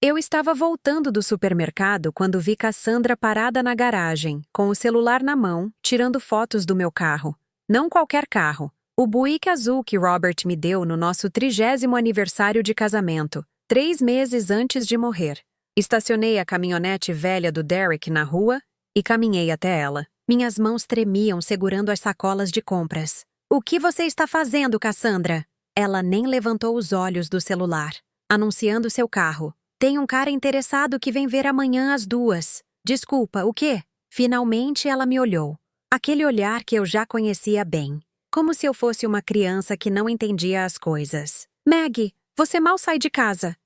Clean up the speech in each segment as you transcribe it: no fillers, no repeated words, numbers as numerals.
Eu estava voltando do supermercado quando vi Cassandra parada na garagem, com o celular na mão, tirando fotos do meu carro. Não qualquer carro. O Buick azul que Robert me deu no nosso 30º aniversário de casamento, 3 meses antes de morrer. Estacionei a caminhonete velha do Derek na rua e caminhei até ela. Minhas mãos tremiam segurando as sacolas de compras. "O que você está fazendo, Cassandra?" Ela nem levantou os olhos do celular, anunciando seu carro. "Tem um cara interessado que vem ver amanhã às 2. Desculpa, o quê?" Finalmente ela me olhou. Aquele olhar que eu já conhecia bem. Como se eu fosse uma criança que não entendia as coisas. "Maggie, você mal sai de casa.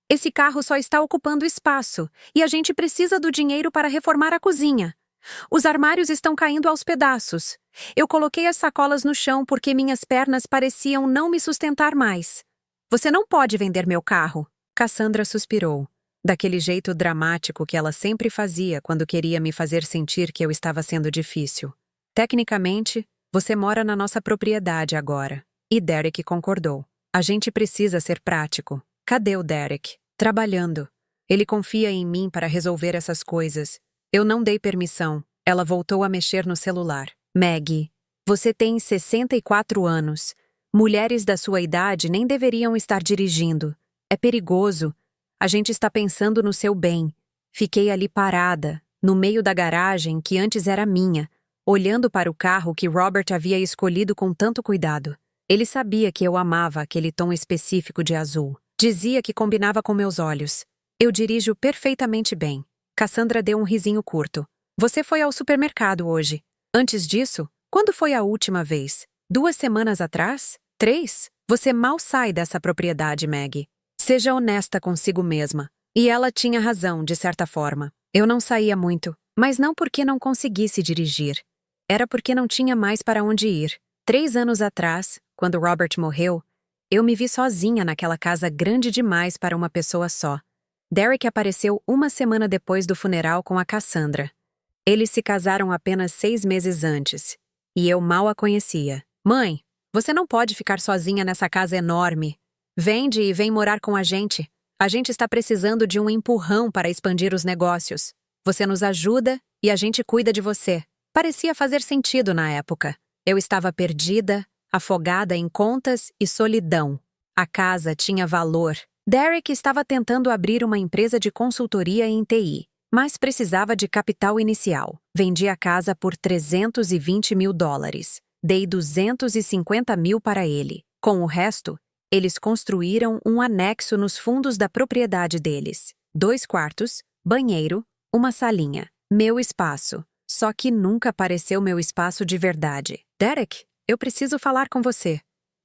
Esse carro só está ocupando espaço e a gente precisa do dinheiro para reformar a cozinha. Os armários estão caindo aos pedaços. Eu coloquei as sacolas no chão porque minhas pernas pareciam não me sustentar mais. Você não pode vender meu carro." Cassandra suspirou, daquele jeito dramático que ela sempre fazia quando queria me fazer sentir que eu estava sendo difícil. "Tecnicamente, você mora na nossa propriedade agora." E Derek concordou. "A gente precisa ser prático." "Cadê o Derek?" "Trabalhando. Ele confia em mim para resolver essas coisas." Eu não dei permissão. Ela voltou a mexer no celular. "Maggie, você tem 64 anos. Mulheres da sua idade nem deveriam estar dirigindo. É perigoso. A gente está pensando no seu bem." Fiquei ali parada, no meio da garagem que antes era minha, olhando para o carro que Robert havia escolhido com tanto cuidado. Ele sabia que eu amava aquele tom específico de azul. Dizia que combinava com meus olhos. "Eu dirijo perfeitamente bem." Cassandra deu um risinho curto. "Você foi ao supermercado hoje. Antes disso, quando foi a última vez? 2 semanas atrás? 3? Você mal sai dessa propriedade, Maggie. Seja honesta consigo mesma." E ela tinha razão, de certa forma. Eu não saía muito, mas não porque não conseguisse dirigir. Era porque não tinha mais para onde ir. 3 anos atrás, quando Robert morreu, eu me vi sozinha naquela casa grande demais para uma pessoa só. Derek apareceu 1 semana depois do funeral com a Cassandra. Eles se casaram apenas 6 meses antes, e eu mal a conhecia. "Mãe, você não pode ficar sozinha nessa casa enorme. Vende e vem morar com a gente. A gente está precisando de um empurrão para expandir os negócios. Você nos ajuda e a gente cuida de você." Parecia fazer sentido na época. Eu estava perdida, afogada em contas e solidão. A casa tinha valor. Derek estava tentando abrir uma empresa de consultoria em TI, mas precisava de capital inicial. Vendi a casa por $320 mil. Dei 250 mil para ele. Com o resto, eles construíram um anexo nos fundos da propriedade deles. 2 quartos, banheiro, uma salinha. Meu espaço. Só que nunca pareceu meu espaço de verdade. "Derek, eu preciso falar com você."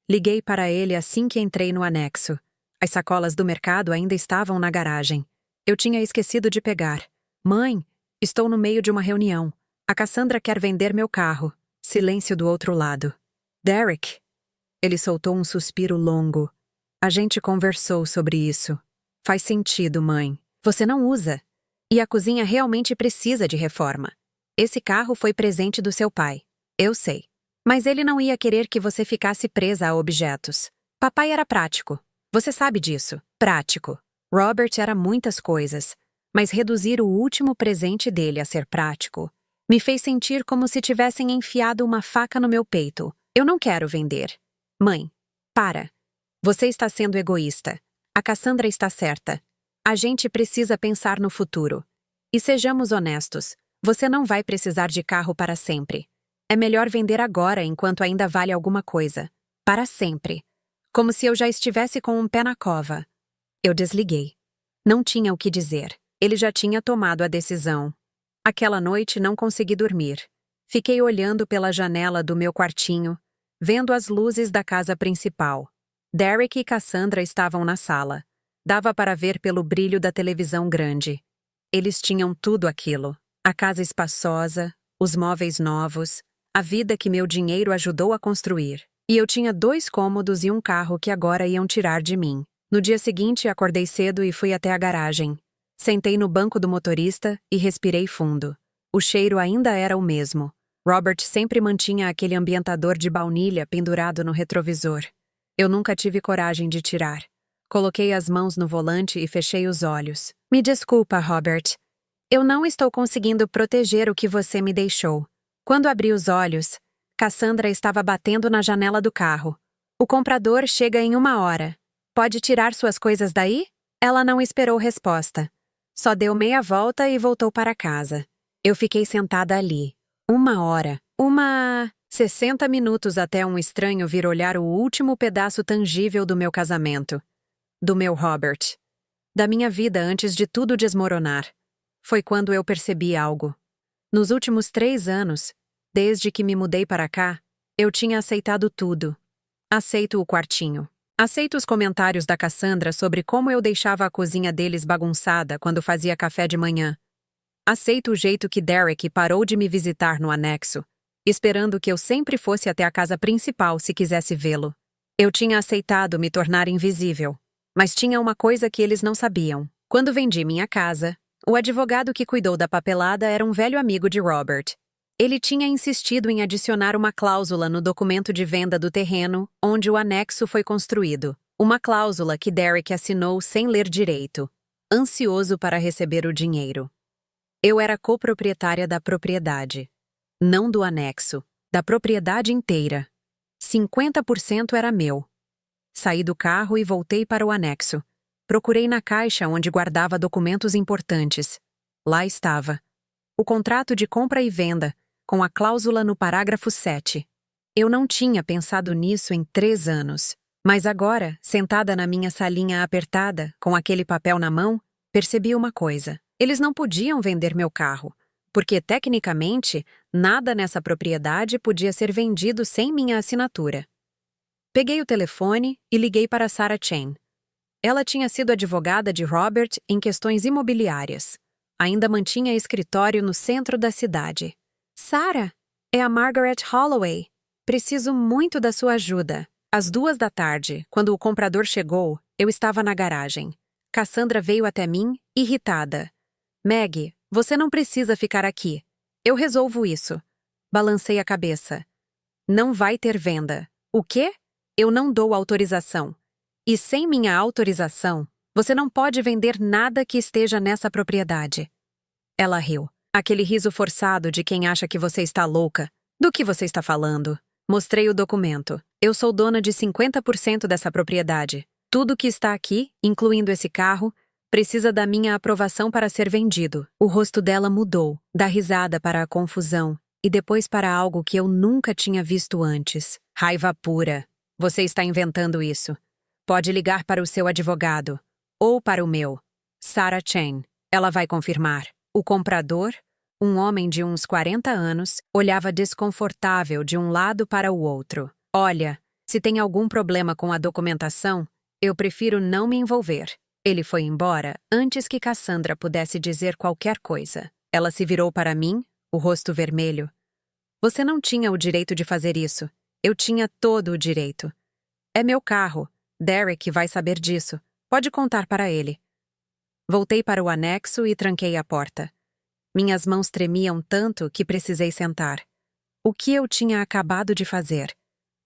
Liguei para ele assim que entrei no anexo. As sacolas do mercado ainda estavam na garagem. Eu tinha esquecido de pegar. "Mãe, estou no meio de uma reunião. A Cassandra quer vender meu carro." Silêncio do outro lado. "Derek." Ele soltou um suspiro longo. "A gente conversou sobre isso." "Faz sentido, mãe. Você não usa. E a cozinha realmente precisa de reforma. Esse carro foi presente do seu pai. Eu sei. Mas ele não ia querer que você ficasse presa a objetos. Papai era prático. Você sabe disso. Prático. Robert era muitas coisas, mas reduzir o último presente dele a ser prático me fez sentir como se tivessem enfiado uma faca no meu peito. Eu não quero vender." "Mãe, para. Você está sendo egoísta. A Cassandra está certa. A gente precisa pensar no futuro. E sejamos honestos, você não vai precisar de carro para sempre. É melhor vender agora enquanto ainda vale alguma coisa. Para sempre." Como se eu já estivesse com um pé na cova. Eu desliguei. Não tinha o que dizer. Ele já tinha tomado a decisão. Aquela noite não consegui dormir. Fiquei olhando pela janela do meu quartinho, vendo as luzes da casa principal. Derek e Cassandra estavam na sala. Dava para ver pelo brilho da televisão grande. Eles tinham tudo aquilo. A casa espaçosa, os móveis novos, a vida que meu dinheiro ajudou a construir. E eu tinha 2 cômodos e um carro que agora iam tirar de mim. No dia seguinte, acordei cedo e fui até a garagem. Sentei no banco do motorista e respirei fundo. O cheiro ainda era o mesmo. Robert sempre mantinha aquele ambientador de baunilha pendurado no retrovisor. Eu nunca tive coragem de tirar. Coloquei as mãos no volante e fechei os olhos. Me desculpa, Robert. Eu não estou conseguindo proteger o que você me deixou. Quando abri os olhos, Cassandra estava batendo na janela do carro. O comprador chega em 1 hora. Pode tirar suas coisas daí? Ela não esperou resposta. Só deu meia volta e voltou para casa. Eu fiquei sentada ali. 1 hora. 60 minutos até um estranho vir olhar o último pedaço tangível do meu casamento. Do meu Robert. Da minha vida antes de tudo desmoronar. Foi quando eu percebi algo. Nos últimos 3 anos, desde que me mudei para cá, eu tinha aceitado tudo. Aceito o quartinho. Aceito os comentários da Cassandra sobre como eu deixava a cozinha deles bagunçada quando fazia café de manhã. Aceito o jeito que Derek parou de me visitar no anexo, esperando que eu sempre fosse até a casa principal se quisesse vê-lo. Eu tinha aceitado me tornar invisível, mas tinha uma coisa que eles não sabiam. Quando vendi minha casa, o advogado que cuidou da papelada era um velho amigo de Robert. Ele tinha insistido em adicionar uma cláusula no documento de venda do terreno onde o anexo foi construído. Uma cláusula que Derek assinou sem ler direito, ansioso para receber o dinheiro. Eu era coproprietária da propriedade. Não do anexo, da propriedade inteira. 50% era meu. Saí do carro e voltei para o anexo. Procurei na caixa onde guardava documentos importantes. Lá estava. O contrato de compra e venda, com a cláusula no parágrafo 7. Eu não tinha pensado nisso em 3 anos. Mas agora, sentada na minha salinha apertada, com aquele papel na mão, percebi uma coisa. Eles não podiam vender meu carro, porque, tecnicamente, nada nessa propriedade podia ser vendido sem minha assinatura. Peguei o telefone e liguei para Sarah Chain. Ela tinha sido advogada de Robert em questões imobiliárias. Ainda mantinha escritório no centro da cidade. Sarah, é a Margaret Holloway. Preciso muito da sua ajuda. Às 2 da tarde, quando o comprador chegou, eu estava na garagem. Cassandra veio até mim, irritada. Maggie, você não precisa ficar aqui. Eu resolvo isso. Balancei a cabeça. Não vai ter venda. O quê? Eu não dou autorização. E sem minha autorização, você não pode vender nada que esteja nessa propriedade. Ela riu. Aquele riso forçado de quem acha que você está louca. Do que você está falando? Mostrei o documento. Eu sou dona de 50% dessa propriedade. Tudo que está aqui, incluindo esse carro, precisa da minha aprovação para ser vendido. O rosto dela mudou, da risada para a confusão, e depois para algo que eu nunca tinha visto antes. Raiva pura. Você está inventando isso. Pode ligar para o seu advogado. Ou para o meu. Sarah Chain. Ela vai confirmar. O comprador, um homem de uns 40 anos, olhava desconfortável de um lado para o outro. Olha, se tem algum problema com a documentação, eu prefiro não me envolver. Ele foi embora antes que Cassandra pudesse dizer qualquer coisa. Ela se virou para mim, o rosto vermelho. Você não tinha o direito de fazer isso. Eu tinha todo o direito. É meu carro. Derek vai saber disso. Pode contar para ele. Voltei para o anexo e tranquei a porta. Minhas mãos tremiam tanto que precisei sentar. O que eu tinha acabado de fazer?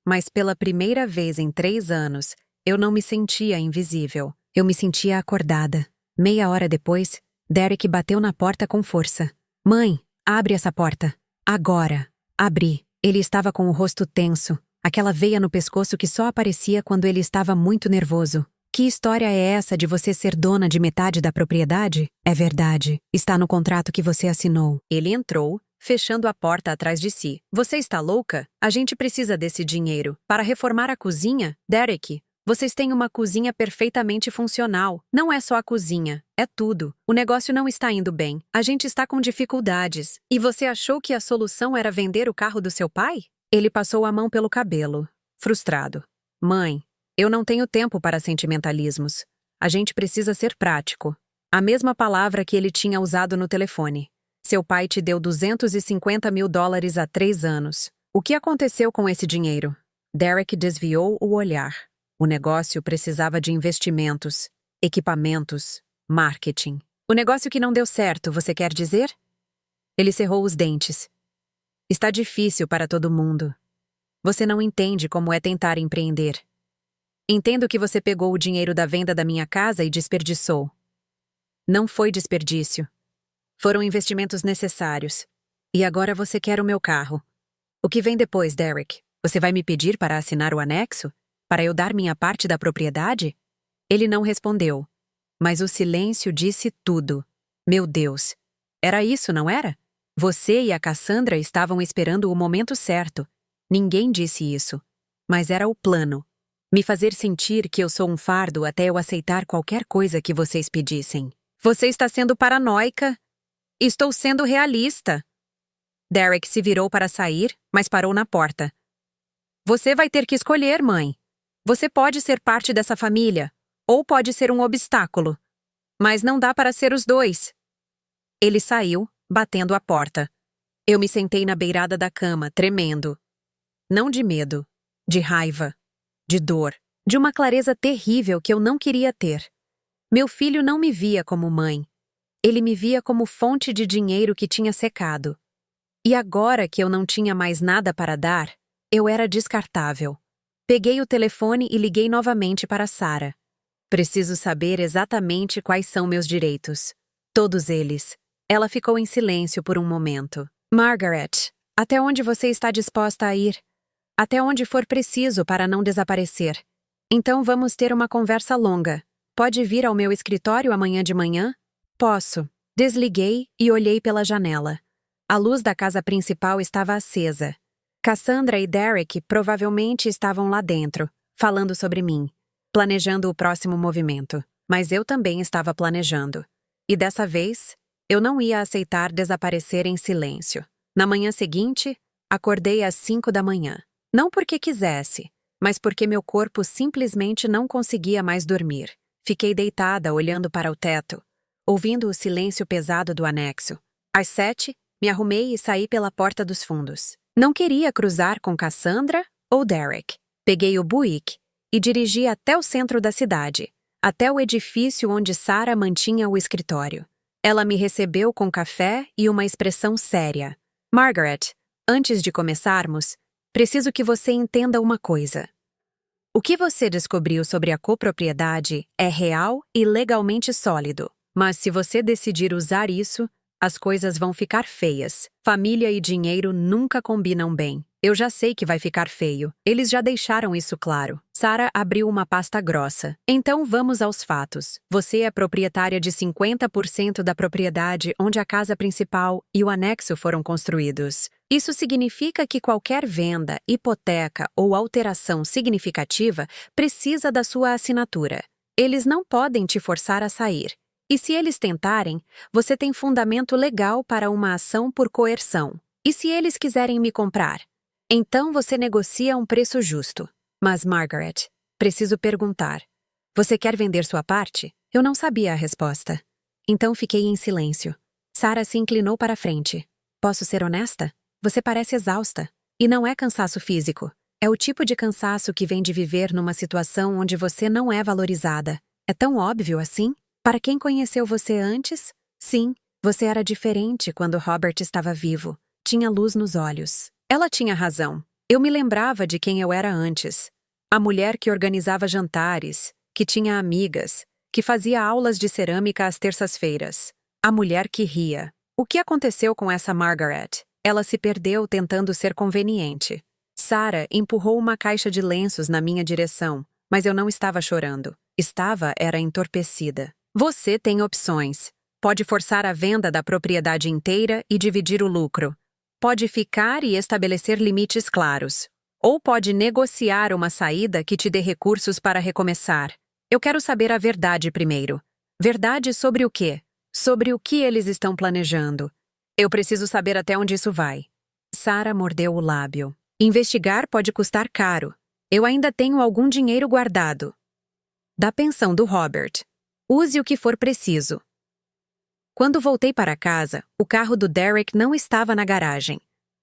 Mas pela primeira vez em 3 anos, eu não me sentia invisível. Eu me sentia acordada. Meia hora depois, Derek bateu na porta com força. Mãe, abre essa porta. Agora. Abri. Ele estava com o rosto tenso, aquela veia no pescoço que só aparecia quando ele estava muito nervoso. Que história é essa de você ser dona de metade da propriedade? É verdade. Está no contrato que você assinou. Ele entrou, fechando a porta atrás de si. Você está louca? A gente precisa desse dinheiro. Para reformar a cozinha? Derek, vocês têm uma cozinha perfeitamente funcional. Não é só a cozinha, é tudo. O negócio não está indo bem. A gente está com dificuldades. E você achou que a solução era vender o carro do seu pai? Ele passou a mão pelo cabelo, frustrado. Mãe, eu não tenho tempo para sentimentalismos. A gente precisa ser prático. A mesma palavra que ele tinha usado no telefone. Seu pai te deu $250 mil há 3 anos. O que aconteceu com esse dinheiro? Derek desviou o olhar. O negócio precisava de investimentos, equipamentos, marketing. O negócio que não deu certo, você quer dizer? Ele cerrou os dentes. Está difícil para todo mundo. Você não entende como é tentar empreender. Entendo que você pegou o dinheiro da venda da minha casa e desperdiçou. Não foi desperdício. Foram investimentos necessários. E agora você quer o meu carro. O que vem depois, Derek? Você vai me pedir para assinar o anexo? Para eu dar minha parte da propriedade? Ele não respondeu. Mas o silêncio disse tudo. Meu Deus! Era isso, não era? Você e a Cassandra estavam esperando o momento certo. Ninguém disse isso. Mas era o plano. Me fazer sentir que eu sou um fardo até eu aceitar qualquer coisa que vocês pedissem. Você está sendo paranoica. Estou sendo realista. Derek se virou para sair, mas parou na porta. Você vai ter que escolher, mãe. Você pode ser parte dessa família, ou pode ser um obstáculo. Mas não dá para ser os dois. Ele saiu, batendo a porta. Eu me sentei na beirada da cama, tremendo. Não de medo, de raiva, de dor, de uma clareza terrível que eu não queria ter. Meu filho não me via como mãe. Ele me via como fonte de dinheiro que tinha secado. E agora que eu não tinha mais nada para dar, eu era descartável. Peguei o telefone e liguei novamente para Sarah. Preciso saber exatamente quais são meus direitos. Todos eles. Ela ficou em silêncio por um momento. Margaret, até onde você está disposta a ir? Até onde for preciso para não desaparecer. Então vamos ter uma conversa longa. Pode vir ao meu escritório amanhã de manhã? Posso. Desliguei e olhei pela janela. A luz da casa principal estava acesa. Cassandra e Derek provavelmente estavam lá dentro, falando sobre mim, planejando o próximo movimento. Mas eu também estava planejando. E dessa vez, eu não ia aceitar desaparecer em silêncio. Na manhã seguinte, acordei às 5 da manhã. Não porque quisesse, mas porque meu corpo simplesmente não conseguia mais dormir. Fiquei deitada olhando para o teto, ouvindo o silêncio pesado do anexo. Às 7, me arrumei e saí pela porta dos fundos. Não queria cruzar com Cassandra ou Derek. Peguei o Buick e dirigi até o centro da cidade, até o edifício onde Sarah mantinha o escritório. Ela me recebeu com café e uma expressão séria. Margaret, antes de começarmos, preciso que você entenda uma coisa. O que você descobriu sobre a copropriedade é real e legalmente sólido. Mas se você decidir usar isso, as coisas vão ficar feias. Família e dinheiro nunca combinam bem. Eu já sei que vai ficar feio. Eles já deixaram isso claro. Sarah abriu uma pasta grossa. Então vamos aos fatos. Você é proprietária de 50% da propriedade onde a casa principal e o anexo foram construídos. Isso significa que qualquer venda, hipoteca ou alteração significativa precisa da sua assinatura. Eles não podem te forçar a sair. E se eles tentarem, você tem fundamento legal para uma ação por coerção. E se eles quiserem me comprar? Então você negocia um preço justo. Mas, Margaret, preciso perguntar. Você quer vender sua parte? Eu não sabia a resposta. Então fiquei em silêncio. Sarah se inclinou para a frente. Posso ser honesta? Você parece exausta. E não é cansaço físico. É o tipo de cansaço que vem de viver numa situação onde você não é valorizada. É tão óbvio assim? Para quem conheceu você antes, sim, você era diferente quando Robert estava vivo. Tinha luz nos olhos. Ela tinha razão. Eu me lembrava de quem eu era antes. A mulher que organizava jantares, que tinha amigas, que fazia aulas de cerâmica às terças-feiras. A mulher que ria. O que aconteceu com essa Margaret? Ela se perdeu tentando ser conveniente. Sarah empurrou uma caixa de lenços na minha direção, mas eu não estava chorando. Era entorpecida. Você tem opções. Pode forçar a venda da propriedade inteira e dividir o lucro. Pode ficar e estabelecer limites claros. Ou pode negociar uma saída que te dê recursos para recomeçar. Eu quero saber a verdade primeiro. Verdade sobre o quê? Sobre o que eles estão planejando. Eu preciso saber até onde isso vai. Sarah mordeu o lábio. Investigar pode custar caro. Eu ainda tenho algum dinheiro guardado. Da pensão do Robert. Use o que for preciso. Quando voltei para casa, o carro do Derek não estava na garagem.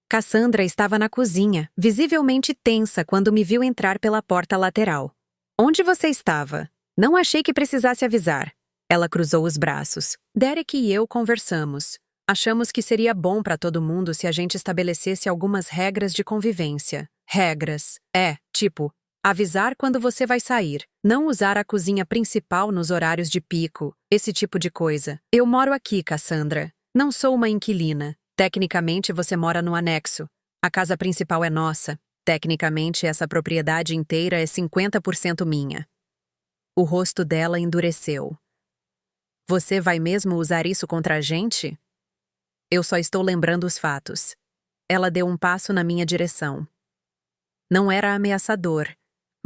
Cassandra estava na cozinha, visivelmente tensa quando me viu entrar pela porta lateral. Onde você estava? Não achei que precisasse avisar. Ela cruzou os braços. Derek e eu conversamos. Achamos que seria bom para todo mundo se a gente estabelecesse algumas regras de convivência. Regras. Tipo, Avisar quando você vai sair. Não usar a cozinha principal nos horários de pico. Esse tipo de coisa. Eu moro aqui, Cassandra. Não sou uma inquilina. Tecnicamente, você mora no anexo. A casa principal é nossa. Tecnicamente, essa propriedade inteira é 50% minha. O rosto dela endureceu. Você vai mesmo usar isso contra a gente? Eu só estou lembrando os fatos. Ela deu um passo na minha direção. Não era ameaçador,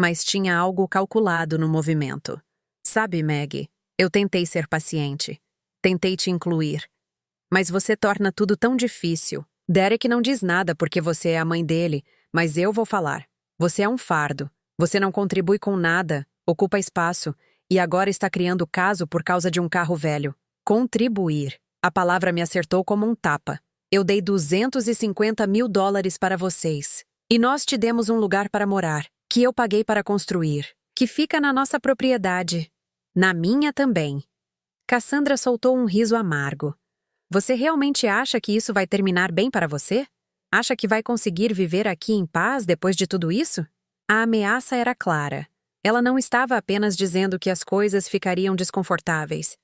mas tinha algo calculado no movimento. Sabe, Maggie, eu tentei ser paciente. Tentei te incluir. Mas você torna tudo tão difícil. Derek não diz nada porque você é a mãe dele, mas eu vou falar. Você é um fardo. Você não contribui com nada, ocupa espaço, e agora está criando caso por causa de um carro velho. Contribuir. A palavra me acertou como um tapa. Eu dei $250.000 para vocês. E nós te demos um lugar para morar, que eu paguei para construir, que fica na nossa propriedade. Na minha também. Cassandra soltou um riso amargo. Você realmente acha que isso vai terminar bem para você? Acha que vai conseguir viver aqui em paz depois de tudo isso? A ameaça era clara. Ela não estava apenas dizendo que as coisas ficariam desconfortáveis.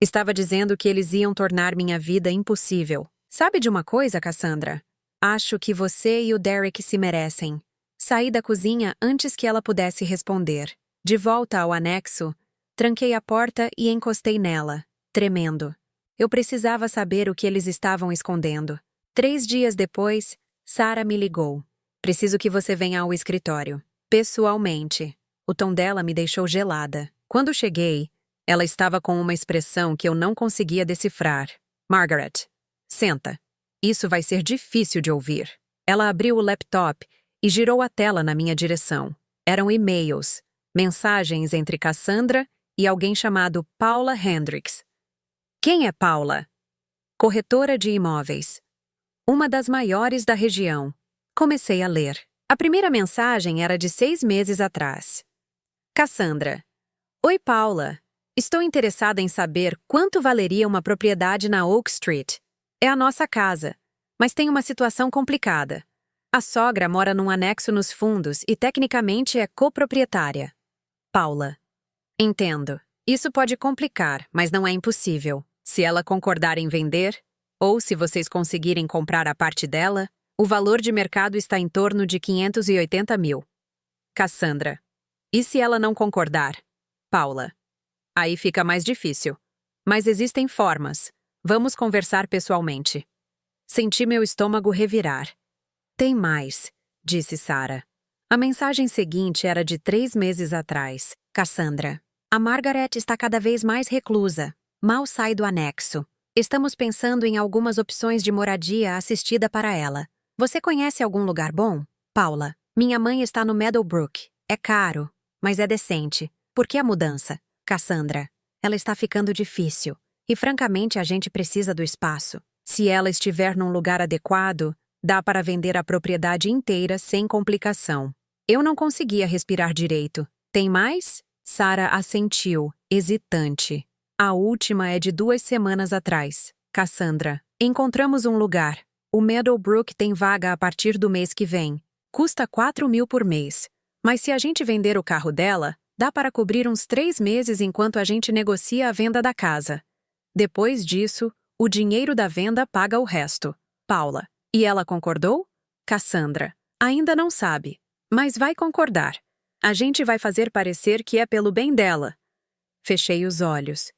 Estava dizendo que eles iam tornar minha vida impossível. Sabe de uma coisa, Cassandra? Acho que você e o Derek se merecem. Saí da cozinha antes que ela pudesse responder. De volta ao anexo, tranquei a porta e encostei nela, tremendo. Eu precisava saber o que eles estavam escondendo. 3 dias depois, Sarah me ligou. Preciso que você venha ao escritório. Pessoalmente. O tom dela me deixou gelada. Quando cheguei, ela estava com uma expressão que eu não conseguia decifrar. Margaret, senta. Isso vai ser difícil de ouvir. Ela abriu o laptop e girou a tela na minha direção. Eram e-mails, mensagens entre Cassandra e alguém chamado Paula Hendricks. Quem é Paula? Corretora de imóveis. Uma das maiores da região. Comecei a ler. A primeira mensagem era de 6 meses atrás. Cassandra. Oi, Paula. Estou interessada em saber quanto valeria uma propriedade na Oak Street. É a nossa casa, mas tem uma situação complicada. A sogra mora num anexo nos fundos e tecnicamente é coproprietária. Paula. Entendo. Isso pode complicar, mas não é impossível. Se ela concordar em vender, ou se vocês conseguirem comprar a parte dela, o valor de mercado está em torno de 580 mil. Cassandra. E se ela não concordar? Paula. Aí fica mais difícil. Mas existem formas. Vamos conversar pessoalmente. Senti meu estômago revirar. Tem mais, disse Sarah. A mensagem seguinte era de 3 meses atrás. Cassandra. A Margaret está cada vez mais reclusa. Mal sai do anexo. Estamos pensando em algumas opções de moradia assistida para ela. Você conhece algum lugar bom? Paula. Minha mãe está no Meadowbrook. É caro, mas é decente. Por que a mudança? Cassandra. Ela está ficando difícil. E francamente a gente precisa do espaço. Se ela estiver num lugar adequado, dá para vender a propriedade inteira sem complicação. Eu não conseguia respirar direito. Tem mais? Sarah assentiu, hesitante. A última é de 2 semanas atrás. Cassandra. Encontramos um lugar. O Meadowbrook tem vaga a partir do mês que vem. Custa 4 mil por mês. Mas se a gente vender o carro dela, dá para cobrir uns 3 meses enquanto a gente negocia a venda da casa. Depois disso, o dinheiro da venda paga o resto. Paula. E ela concordou? Cassandra. Ainda não sabe. Mas vai concordar. A gente vai fazer parecer que é pelo bem dela. Fechei os olhos.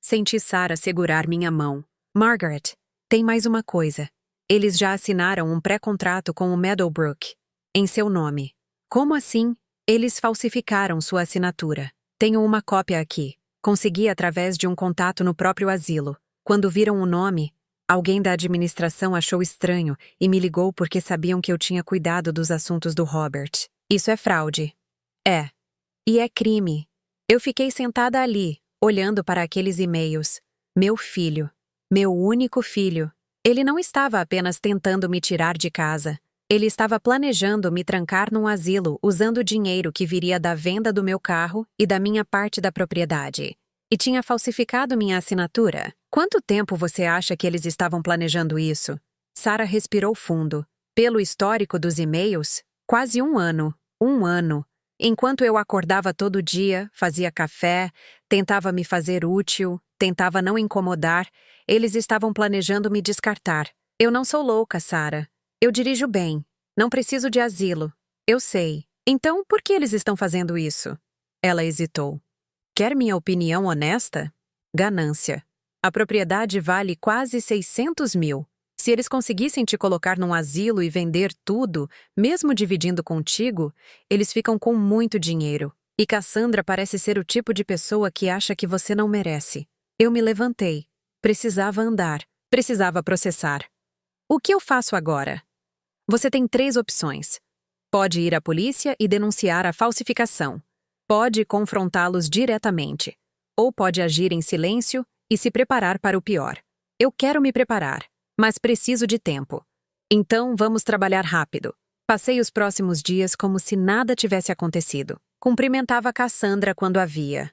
Senti Sarah segurar minha mão. Margaret, tem mais uma coisa. Eles já assinaram um pré-contrato com o Meadowbrook. Em seu nome. Como assim? Eles falsificaram sua assinatura. Tenho uma cópia aqui. Consegui através de um contato no próprio asilo. Quando viram o nome, alguém da administração achou estranho e me ligou porque sabiam que eu tinha cuidado dos assuntos do Robert. Isso é fraude. É. E é crime. Eu fiquei sentada ali, olhando para aqueles e-mails. Meu filho. Meu único filho. Ele não estava apenas tentando me tirar de casa. Ele estava planejando me trancar num asilo usando o dinheiro que viria da venda do meu carro e da minha parte da propriedade. E tinha falsificado minha assinatura. Quanto tempo você acha que eles estavam planejando isso? Sarah respirou fundo. Pelo histórico dos e-mails, quase 1 ano. 1 ano. Enquanto eu acordava todo dia, fazia café, tentava me fazer útil, tentava não incomodar, eles estavam planejando me descartar. Eu não sou louca, Sarah. Eu dirijo bem. Não preciso de asilo. Eu sei. Então, por que eles estão fazendo isso? Ela hesitou. Quer minha opinião honesta? Ganância. A propriedade vale quase 600 mil. Se eles conseguissem te colocar num asilo e vender tudo, mesmo dividindo contigo, eles ficam com muito dinheiro. E Cassandra parece ser o tipo de pessoa que acha que você não merece. Eu me levantei. Precisava andar. Precisava processar. O que eu faço agora? Você tem 3 opções. Pode ir à polícia e denunciar a falsificação. Pode confrontá-los diretamente. Ou pode agir em silêncio e se preparar para o pior. Eu quero me preparar, mas preciso de tempo. Então, vamos trabalhar rápido. Passei os próximos dias como se nada tivesse acontecido. Cumprimentava Cassandra quando a via.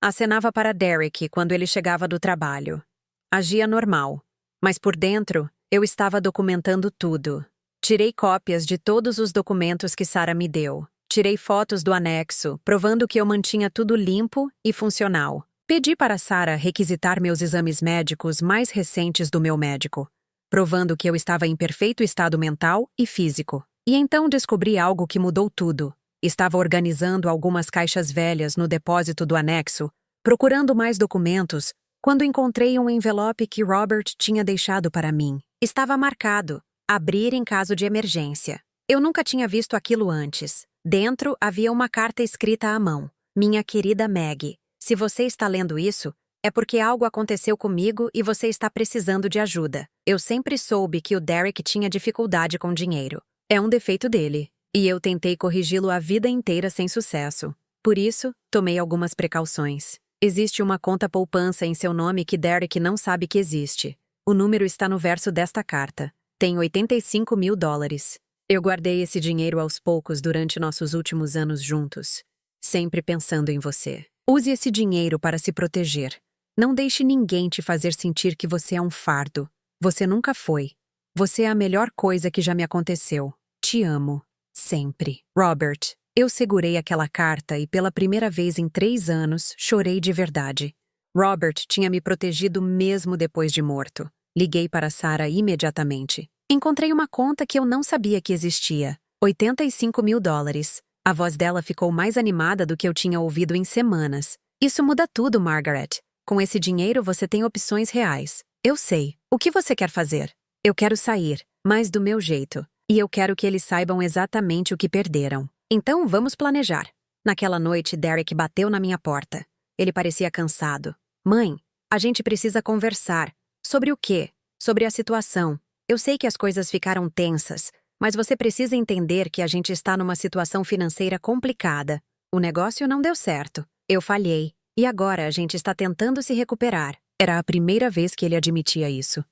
Acenava para Derek quando ele chegava do trabalho. Agia normal. Mas por dentro, eu estava documentando tudo. Tirei cópias de todos os documentos que Sarah me deu. Tirei fotos do anexo, provando que eu mantinha tudo limpo e funcional. Pedi para Sarah requisitar meus exames médicos mais recentes do meu médico, provando que eu estava em perfeito estado mental e físico. E então descobri algo que mudou tudo. Estava organizando algumas caixas velhas no depósito do anexo, procurando mais documentos, quando encontrei um envelope que Robert tinha deixado para mim. Estava marcado: abrir em caso de emergência. Eu nunca tinha visto aquilo antes. Dentro havia uma carta escrita à mão. Minha querida Maggie, se você está lendo isso, é porque algo aconteceu comigo e você está precisando de ajuda. Eu sempre soube que o Derek tinha dificuldade com dinheiro. É um defeito dele. E eu tentei corrigi-lo a vida inteira sem sucesso. Por isso, tomei algumas precauções. Existe uma conta poupança em seu nome que Derek não sabe que existe. O número está no verso desta carta. Tem 85 mil dólares. Eu guardei esse dinheiro aos poucos durante nossos últimos anos juntos, sempre pensando em você. Use esse dinheiro para se proteger. Não deixe ninguém te fazer sentir que você é um fardo. Você nunca foi. Você é a melhor coisa que já me aconteceu. Te amo. Sempre. Robert, eu segurei aquela carta e pela primeira vez em 3 anos, chorei de verdade. Robert tinha me protegido mesmo depois de morto. Liguei para Sarah imediatamente. Encontrei uma conta que eu não sabia que existia. 85 mil dólares. A voz dela ficou mais animada do que eu tinha ouvido em semanas. Isso muda tudo, Margaret. Com esse dinheiro você tem opções reais. Eu sei. O que você quer fazer? Eu quero sair, mas do meu jeito. E eu quero que eles saibam exatamente o que perderam. Então vamos planejar. Naquela noite, Derek bateu na minha porta. Ele parecia cansado. Mãe, a gente precisa conversar. Sobre o quê? Sobre a situação. Eu sei que as coisas ficaram tensas, mas você precisa entender que a gente está numa situação financeira complicada. O negócio não deu certo. Eu falhei. E agora a gente está tentando se recuperar. Era a primeira vez que ele admitia isso.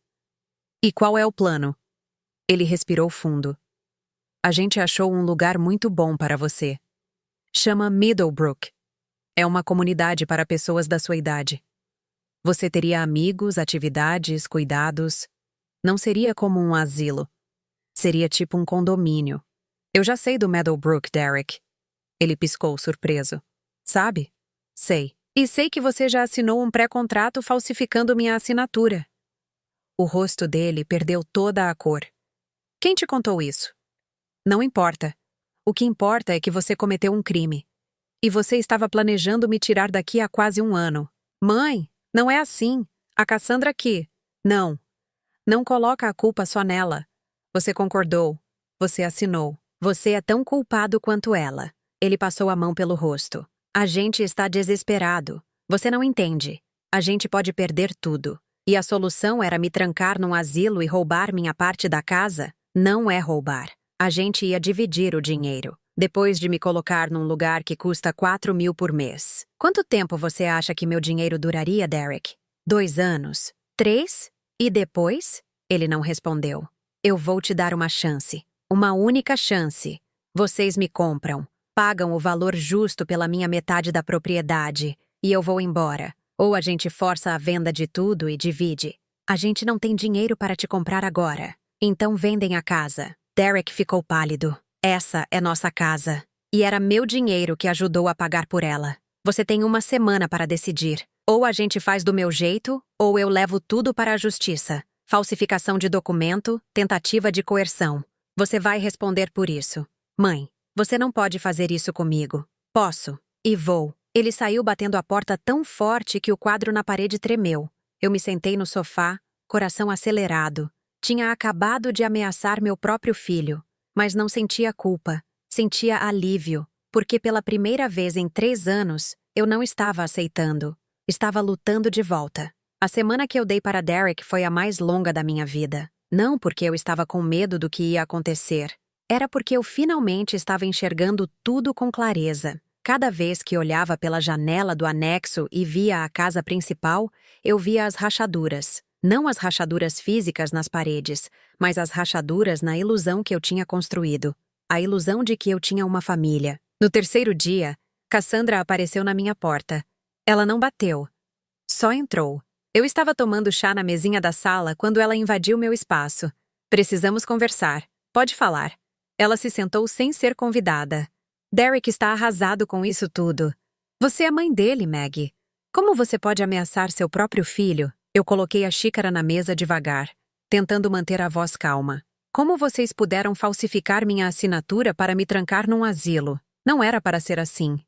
E qual é o plano? Ele respirou fundo. A gente achou um lugar muito bom para você. Chama Middlebrook. É uma comunidade para pessoas da sua idade. Você teria amigos, atividades, cuidados. Não seria como um asilo. Seria tipo um condomínio. Eu já sei do Meadowbrook, Derek. Ele piscou, surpreso. Sabe? Sei. E sei que você já assinou um pré-contrato falsificando minha assinatura. O rosto dele perdeu toda a cor. Quem te contou isso? Não importa. O que importa é que você cometeu um crime. E você estava planejando me tirar daqui há quase 1 ano. Mãe, não é assim. A Cassandra aqui. Não. Não coloca a culpa só nela. Você concordou. Você assinou. Você é tão culpado quanto ela. Ele passou a mão pelo rosto. A gente está desesperado. Você não entende. A gente pode perder tudo. E a solução era me trancar num asilo e roubar minha parte da casa? Não é roubar. A gente ia dividir o dinheiro. Depois de me colocar num lugar que custa 4 mil por mês. Quanto tempo você acha que meu dinheiro duraria, Derek? 2 anos? 3? E depois? Ele não respondeu. Eu vou te dar uma chance. Uma única chance. Vocês me compram. Pagam o valor justo pela minha metade da propriedade. E eu vou embora. Ou a gente força a venda de tudo e divide. A gente não tem dinheiro para te comprar agora. Então vendem a casa. Derek ficou pálido. Essa é nossa casa. E era meu dinheiro que ajudou a pagar por ela. Você tem uma semana para decidir. Ou a gente faz do meu jeito, ou eu levo tudo para a justiça. Falsificação de documento, tentativa de coerção. Você vai responder por isso. Mãe, você não pode fazer isso comigo. Posso. E vou. Ele saiu batendo a porta tão forte que o quadro na parede tremeu. Eu me sentei no sofá, coração acelerado. Tinha acabado de ameaçar meu próprio filho. Mas não sentia culpa. Sentia alívio. Porque pela primeira vez em 3 anos, eu não estava aceitando. Estava lutando de volta. A semana que eu dei para Derek foi a mais longa da minha vida. Não porque eu estava com medo do que ia acontecer. Era porque eu finalmente estava enxergando tudo com clareza. Cada vez que olhava pela janela do anexo e via a casa principal, eu via as rachaduras. Não as rachaduras físicas nas paredes, mas as rachaduras na ilusão que eu tinha construído. A ilusão de que eu tinha uma família. No terceiro dia, Cassandra apareceu na minha porta. Ela não bateu. Só entrou. Eu estava tomando chá na mesinha da sala quando ela invadiu meu espaço. Precisamos conversar. Pode falar. Ela se sentou sem ser convidada. Derek está arrasado com isso tudo. Você é mãe dele, Maggie. Como você pode ameaçar seu próprio filho? Eu coloquei a xícara na mesa devagar, tentando manter a voz calma. Como vocês puderam falsificar minha assinatura para me trancar num asilo? Não era para ser assim.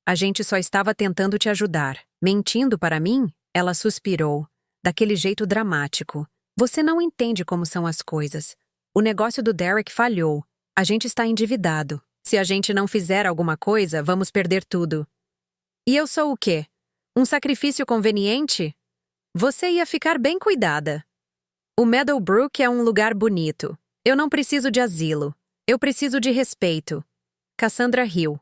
A gente só estava tentando te ajudar. Mentindo para mim? Ela suspirou, daquele jeito dramático. Você não entende como são as coisas. O negócio do Derek falhou. A gente está endividado. Se a gente não fizer alguma coisa, vamos perder tudo. E eu sou o quê? Um sacrifício conveniente? Você ia ficar bem cuidada. O Meadowbrook é um lugar bonito. Eu não preciso de asilo. Eu preciso de respeito. Cassandra riu.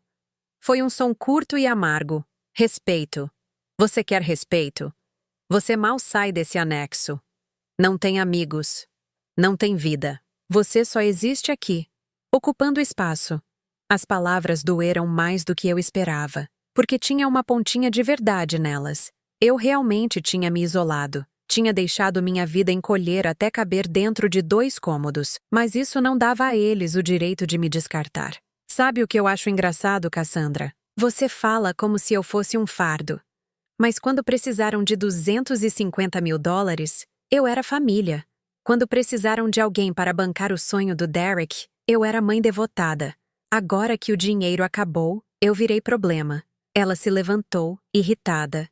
Foi um som curto e amargo. Respeito. Você quer respeito? Você mal sai desse anexo. Não tem amigos. Não tem vida. Você só existe aqui, ocupando espaço. As palavras doeram mais do que eu esperava, porque tinha uma pontinha de verdade nelas. Eu realmente tinha me isolado. Tinha deixado minha vida encolher até caber dentro de 2 cômodos, mas isso não dava a eles o direito de me descartar. Sabe o que eu acho engraçado, Cassandra? Você fala como se eu fosse um fardo. Mas quando precisaram de $250 mil, eu era família. Quando precisaram de alguém para bancar o sonho do Derek, eu era mãe devotada. Agora que o dinheiro acabou, eu virei problema. Ela se levantou, irritada.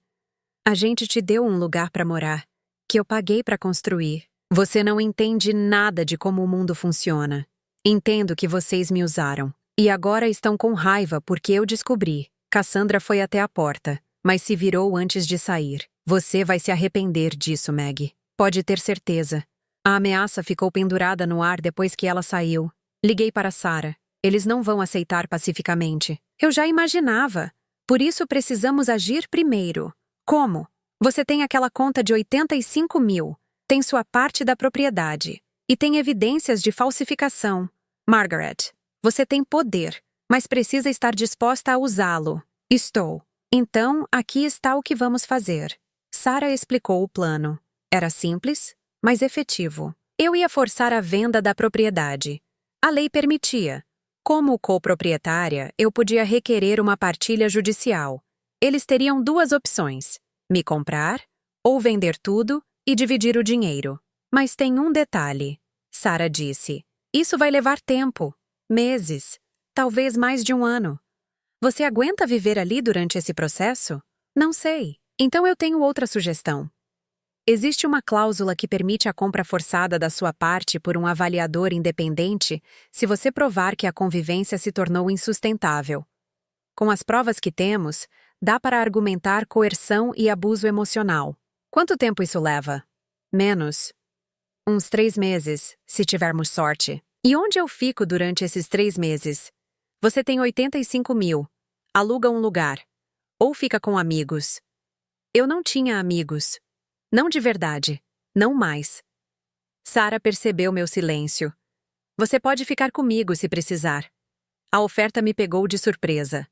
A gente te deu um lugar para morar, que eu paguei para construir. Você não entende nada de como o mundo funciona. Entendo que vocês me usaram. E agora estão com raiva porque eu descobri. Cassandra foi até a porta, mas se virou antes de sair. Você vai se arrepender disso, Maggie. Pode ter certeza. A ameaça ficou pendurada no ar depois que ela saiu. Liguei para Sarah. Eles não vão aceitar pacificamente. Eu já imaginava. Por isso precisamos agir primeiro. Como? Você tem aquela conta de 85 mil. Tem sua parte da propriedade. E tem evidências de falsificação. Margaret, você tem poder, mas precisa estar disposta a usá-lo. Estou. Então, aqui está o que vamos fazer. Sarah explicou o plano. Era simples, mas efetivo. Eu ia forçar a venda da propriedade. A lei permitia. Como coproprietária, eu podia requerer uma partilha judicial. Eles teriam 2 opções: me comprar ou vender tudo e dividir o dinheiro. Mas tem um detalhe. Sarah disse. Isso vai levar tempo. Meses. Talvez mais de 1 ano. Você aguenta viver ali durante esse processo? Não sei. Então eu tenho outra sugestão. Existe uma cláusula que permite a compra forçada da sua parte por um avaliador independente se você provar que a convivência se tornou insustentável. Com as provas que temos, dá para argumentar coerção e abuso emocional. Quanto tempo isso leva? Menos. Uns 3 meses, se tivermos sorte. E onde eu fico durante esses 3 meses? Você tem 85 mil. Aluga um lugar. Ou fica com amigos. Eu não tinha amigos. Não de verdade. Não mais. Sarah percebeu meu silêncio. Você pode ficar comigo se precisar. A oferta me pegou de surpresa.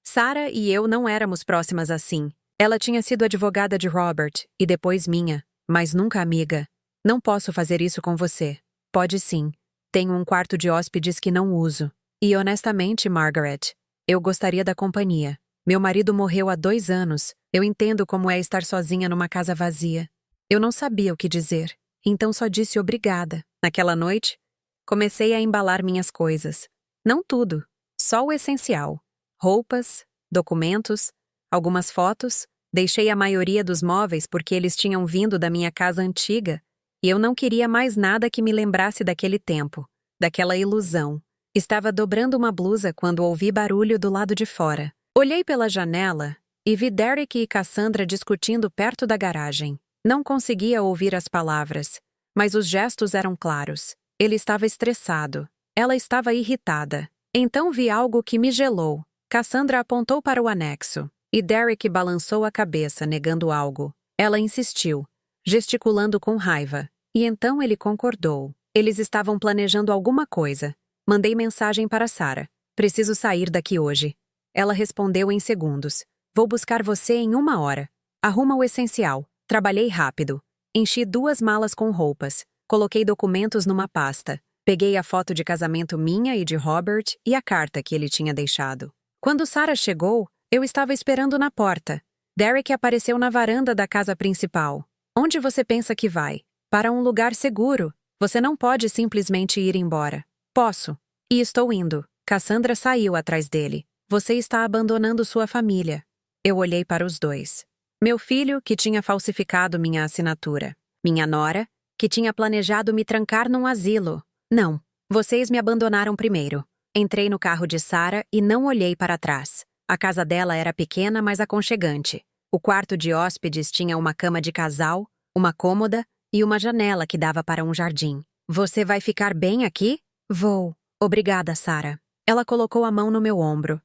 Sarah e eu não éramos próximas assim. Ela tinha sido advogada de Robert e depois minha, mas nunca amiga. Não posso fazer isso com você. Pode sim. Tenho um quarto de hóspedes que não uso. E honestamente, Margaret, Eu gostaria da companhia. Meu marido morreu há 2 anos. Eu entendo como é estar sozinha numa casa vazia. Eu não sabia o que dizer, então só disse obrigada. Naquela noite, comecei a embalar minhas coisas. Não tudo, só o essencial. Roupas, documentos, algumas fotos. Deixei a maioria dos móveis porque eles tinham vindo da minha casa antiga e eu não queria mais nada que me lembrasse daquele tempo, daquela ilusão. Estava dobrando uma blusa quando ouvi barulho do lado de fora. Olhei pela janela e vi Derek e Cassandra discutindo perto da garagem. Não conseguia ouvir as palavras, mas os gestos eram claros. Ele estava estressado. Ela estava irritada. Então vi algo que me gelou. Cassandra apontou para o anexo, e Derek balançou a cabeça, negando algo. Ela insistiu, gesticulando com raiva. E então ele concordou. Eles estavam planejando alguma coisa. Mandei mensagem para Sarah. Preciso sair daqui hoje. Ela respondeu em segundos. Vou buscar você em 1 hora. Arruma o essencial. Trabalhei rápido. Enchi 2 malas com roupas. Coloquei documentos numa pasta. Peguei a foto de casamento minha e de Robert e a carta que ele tinha deixado. Quando Sarah chegou, eu estava esperando na porta. Derek apareceu na varanda da casa principal. Onde você pensa que vai? Para um lugar seguro. Você não pode simplesmente ir embora. Posso. E estou indo. Cassandra saiu atrás dele. Você está abandonando sua família. Eu olhei para os dois. Meu filho, que tinha falsificado minha assinatura. Minha nora, que tinha planejado me trancar num asilo. Não. Vocês me abandonaram primeiro. Entrei no carro de Sarah e não olhei para trás. A casa dela era pequena, mas aconchegante. O quarto de hóspedes tinha uma cama de casal, uma cômoda e uma janela que dava para um jardim. Você vai ficar bem aqui? Vou. Obrigada, Sarah. Ela colocou a mão no meu ombro.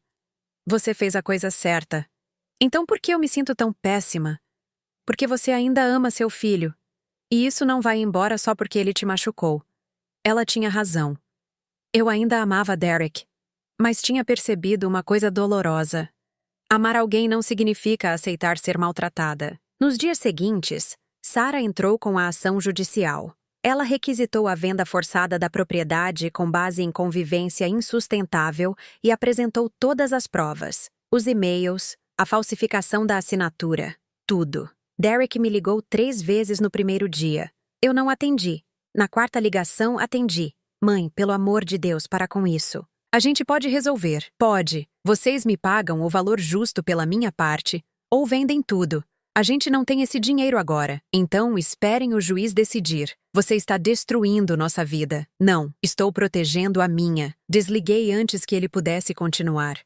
Você fez a coisa certa. Então por que eu me sinto tão péssima? Porque você ainda ama seu filho. E isso não vai embora só porque ele te machucou. Ela tinha razão. Eu ainda amava Derek, mas tinha percebido uma coisa dolorosa. Amar alguém não significa aceitar ser maltratada. Nos dias seguintes, Sarah entrou com a ação judicial. Ela requisitou a venda forçada da propriedade com base em convivência insustentável e apresentou todas as provas. Os e-mails, a falsificação da assinatura, tudo. Derek me ligou 3 vezes no primeiro dia. Eu não atendi. Na 4ª ligação, atendi. Mãe, pelo amor de Deus, para com isso. A gente pode resolver. Pode. Vocês me pagam o valor justo pela minha parte, ou vendem tudo. A gente não tem esse dinheiro agora. Então, esperem o juiz decidir. Você está destruindo nossa vida. Não, estou protegendo a minha. Desliguei antes que ele pudesse continuar.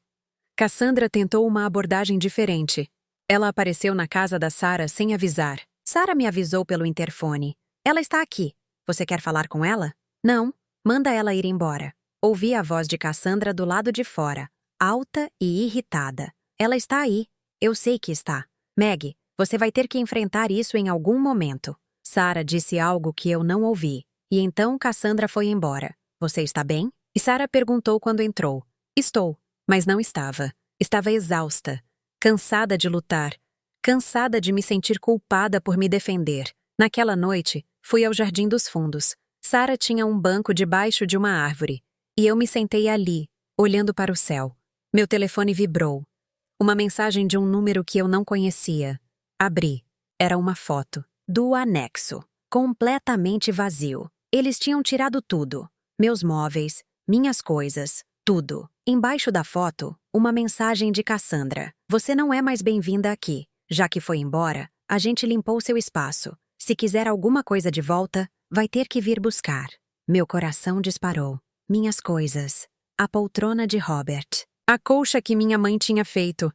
Cassandra tentou uma abordagem diferente. Ela apareceu na casa da Sarah sem avisar. Sarah me avisou pelo interfone. Ela está aqui. Você quer falar com ela? Não. Manda ela ir embora. Ouvi a voz de Cassandra do lado de fora, alta e irritada. Ela está aí. Eu sei que está. Meg, você vai ter que enfrentar isso em algum momento. Sarah disse algo que eu não ouvi. E então Cassandra foi embora. Você está bem? E Sarah perguntou quando entrou. Estou. Mas não estava. Estava exausta. Cansada de lutar. Cansada de me sentir culpada por me defender. Naquela noite, fui ao Jardim dos Fundos. Sarah tinha um banco debaixo de uma árvore. E eu me sentei ali, olhando para o céu. Meu telefone vibrou. Uma mensagem de um número que eu não conhecia. Abri. Era uma foto. Do anexo. Completamente vazio. Eles tinham tirado tudo. Meus móveis, minhas coisas, tudo. Embaixo da foto, uma mensagem de Cassandra. Você não é mais bem-vinda aqui. Já que foi embora, a gente limpou seu espaço. Se quiser alguma coisa de volta, vai ter que vir buscar. Meu coração disparou. Minhas coisas. A poltrona de Robert. A colcha que minha mãe tinha feito.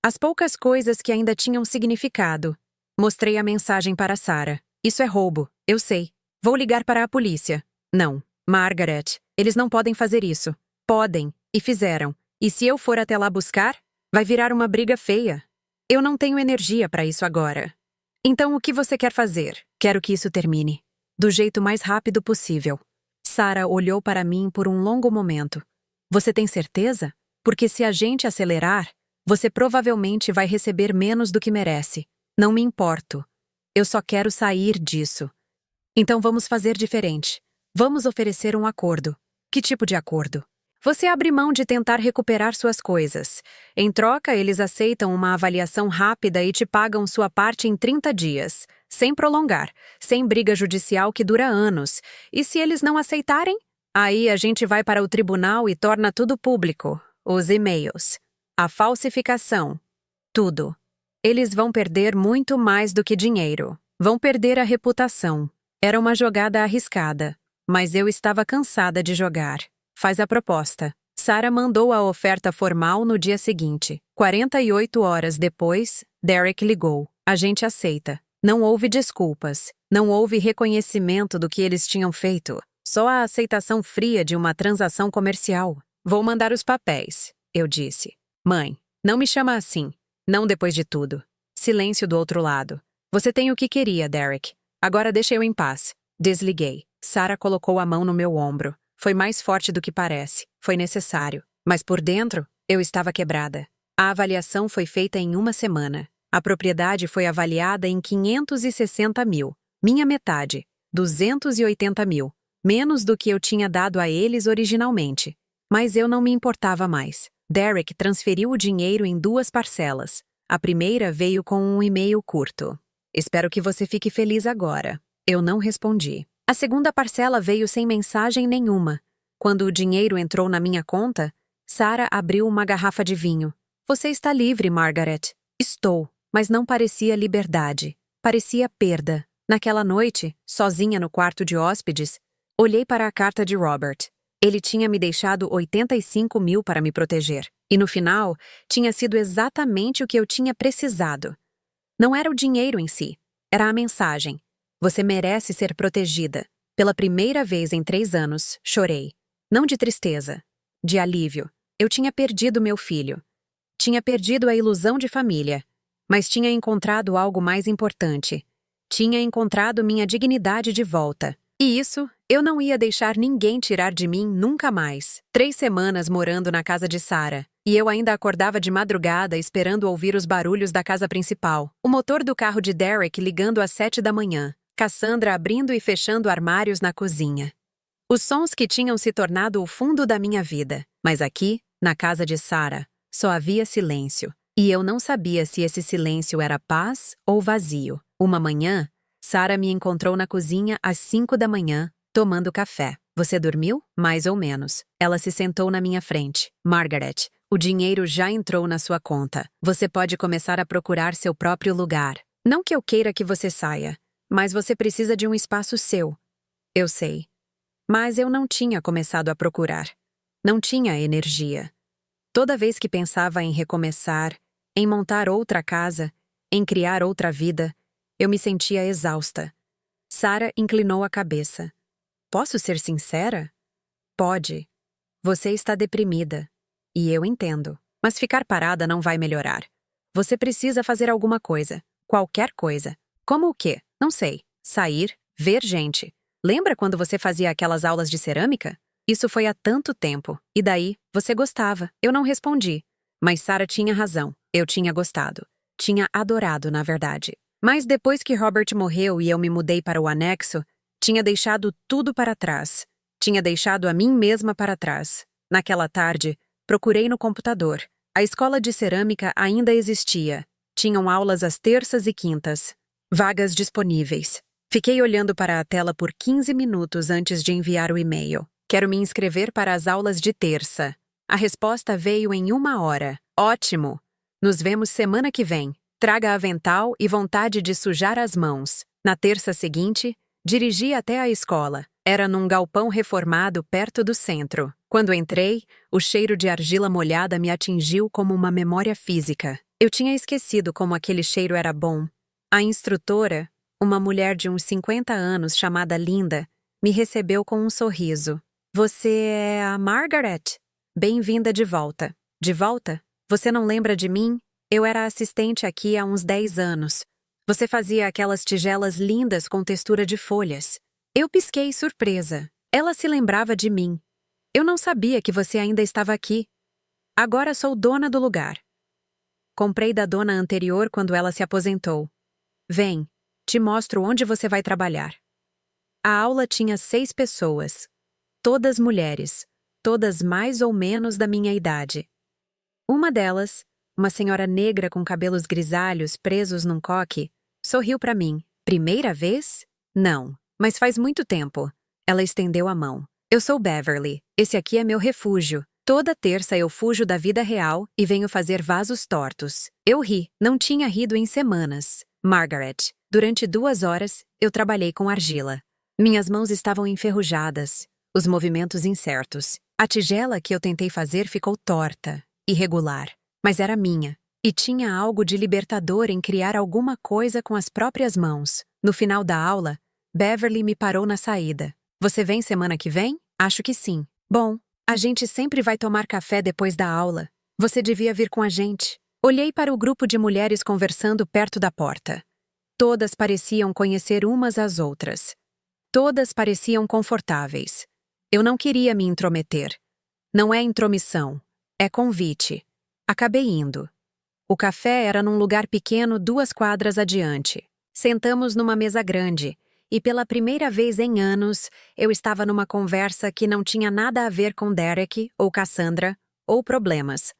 As poucas coisas que ainda tinham significado. Mostrei a mensagem para Sarah. Isso é roubo, eu sei. Vou ligar para a polícia. Não, Margaret, eles não podem fazer isso. Podem, e fizeram. E se eu for até lá buscar, vai virar uma briga feia. Eu não tenho energia para isso agora. Então o que você quer fazer? Quero que isso termine. Do jeito mais rápido possível. Sarah olhou para mim por um longo momento. Você tem certeza? Porque se a gente acelerar, você provavelmente vai receber menos do que merece. Não me importo. Eu só quero sair disso. Então vamos fazer diferente. Vamos oferecer um acordo. Que tipo de acordo? Você abre mão de tentar recuperar suas coisas. Em troca, eles aceitam uma avaliação rápida e te pagam sua parte em 30 dias, sem prolongar, sem briga judicial que dura anos. E se eles não aceitarem? Aí a gente vai para o tribunal e torna tudo público. Os e-mails, a falsificação, tudo. Eles vão perder muito mais do que dinheiro. Vão perder a reputação. Era uma jogada arriscada, mas eu estava cansada de jogar. Faz a proposta. Sarah mandou a oferta formal no dia seguinte. 48 horas depois, Derek ligou. A gente aceita. Não houve desculpas. Não houve reconhecimento do que eles tinham feito. Só a aceitação fria de uma transação comercial. Vou mandar os papéis, eu disse. Mãe, não me chama assim. Não depois de tudo. Silêncio do outro lado. Você tem o que queria, Derek. Agora deixa eu em paz. Desliguei. Sarah colocou a mão no meu ombro. Foi mais forte do que parece. Foi necessário. Mas por dentro, eu estava quebrada. A avaliação foi feita em uma semana. A propriedade foi avaliada em 560 mil. Minha metade, 280 mil. Menos do que eu tinha dado a eles originalmente. Mas eu não me importava mais. Derek transferiu o dinheiro em 2 parcelas. A primeira veio com um e-mail curto. Espero que você fique feliz agora. Eu não respondi. A segunda parcela veio sem mensagem nenhuma. Quando o dinheiro entrou na minha conta, Sarah abriu uma garrafa de vinho. Você está livre, Margaret. Estou, mas não parecia liberdade. Parecia perda. Naquela noite, sozinha no quarto de hóspedes, olhei para a carta de Robert. Ele tinha me deixado 85 mil para me proteger. E no final, tinha sido exatamente o que eu tinha precisado. Não era o dinheiro em si, era a mensagem. Você merece ser protegida. Pela primeira vez em 3 anos, chorei. Não de tristeza, de alívio. Eu tinha perdido meu filho. Tinha perdido a ilusão de família. Mas tinha encontrado algo mais importante. Tinha encontrado minha dignidade de volta. E isso, eu não ia deixar ninguém tirar de mim nunca mais. 3 semanas morando na casa de Sarah. E eu ainda acordava de madrugada esperando ouvir os barulhos da casa principal. O motor do carro de Derek ligando às 7 da manhã. Cassandra abrindo e fechando armários na cozinha. Os sons que tinham se tornado o fundo da minha vida. Mas aqui, na casa de Sarah, só havia silêncio. E eu não sabia se esse silêncio era paz ou vazio. Uma manhã, Sarah me encontrou na cozinha às 5 da manhã, tomando café. Você dormiu? Mais ou menos. Ela se sentou na minha frente. Margaret, o dinheiro já entrou na sua conta. Você pode começar a procurar seu próprio lugar. Não que eu queira que você saia, mas você precisa de um espaço seu. Eu sei. Mas eu não tinha começado a procurar. Não tinha energia. Toda vez que pensava em recomeçar, em montar outra casa, em criar outra vida, eu me sentia exausta. Sarah inclinou a cabeça. Posso ser sincera? Pode. Você está deprimida. E eu entendo. Mas ficar parada não vai melhorar. Você precisa fazer alguma coisa. Qualquer coisa. Como o quê? Não sei. Sair, ver gente. Lembra quando você fazia aquelas aulas de cerâmica? Isso foi há tanto tempo. E daí, você gostava. Eu não respondi. Mas Sarah tinha razão. Eu tinha gostado. Tinha adorado, na verdade. Mas depois que Robert morreu e eu me mudei para o anexo, tinha deixado tudo para trás. Tinha deixado a mim mesma para trás. Naquela tarde, procurei no computador. A escola de cerâmica ainda existia. Tinham aulas às terças e quintas. Vagas disponíveis. Fiquei olhando para a tela por 15 minutos antes de enviar o e-mail. Quero me inscrever para as aulas de terça. A resposta veio em 1 hora. Ótimo! Nos vemos semana que vem. Traga avental e vontade de sujar as mãos. Na terça seguinte, dirigi até a escola. Era num galpão reformado perto do centro. Quando entrei, o cheiro de argila molhada me atingiu como uma memória física. Eu tinha esquecido como aquele cheiro era bom. A instrutora, uma mulher de uns 50 anos chamada Linda, me recebeu com um sorriso. Você é a Margaret? Bem-vinda de volta. De volta? Você não lembra de mim? Eu era assistente aqui há uns 10 anos. Você fazia aquelas tigelas lindas com textura de folhas. Eu pisquei surpresa. Ela se lembrava de mim. Eu não sabia que você ainda estava aqui. Agora sou dona do lugar. Comprei da dona anterior quando ela se aposentou. Vem, te mostro onde você vai trabalhar. A aula tinha 6 pessoas. Todas mulheres. todas mais ou menos da minha idade. Uma delas, uma senhora negra com cabelos grisalhos presos num coque, sorriu para mim. Primeira vez? Não, mas faz muito tempo. Ela estendeu a mão. Eu sou Beverly. Esse aqui é meu refúgio. Toda terça eu fujo da vida real e venho fazer vasos tortos. Eu ri. Não tinha rido em semanas. Margaret. Durante 2 horas, eu trabalhei com argila. Minhas mãos estavam enferrujadas, os movimentos incertos. A tigela que eu tentei fazer ficou torta, irregular, mas era minha. E tinha algo de libertador em criar alguma coisa com as próprias mãos. No final da aula, Beverly me parou na saída. Você vem semana que vem? Acho que sim. Bom, a gente sempre vai tomar café depois da aula. Você devia vir com a gente. Olhei para o grupo de mulheres conversando perto da porta. Todas pareciam conhecer umas às outras. Todas pareciam confortáveis. Eu não queria me intrometer. Não é intromissão, é convite. Acabei indo. O café era num lugar pequeno 2 quadras adiante. Sentamos numa mesa grande, e pela primeira vez em anos, eu estava numa conversa que não tinha nada a ver com Derek ou Cassandra, ou problemas.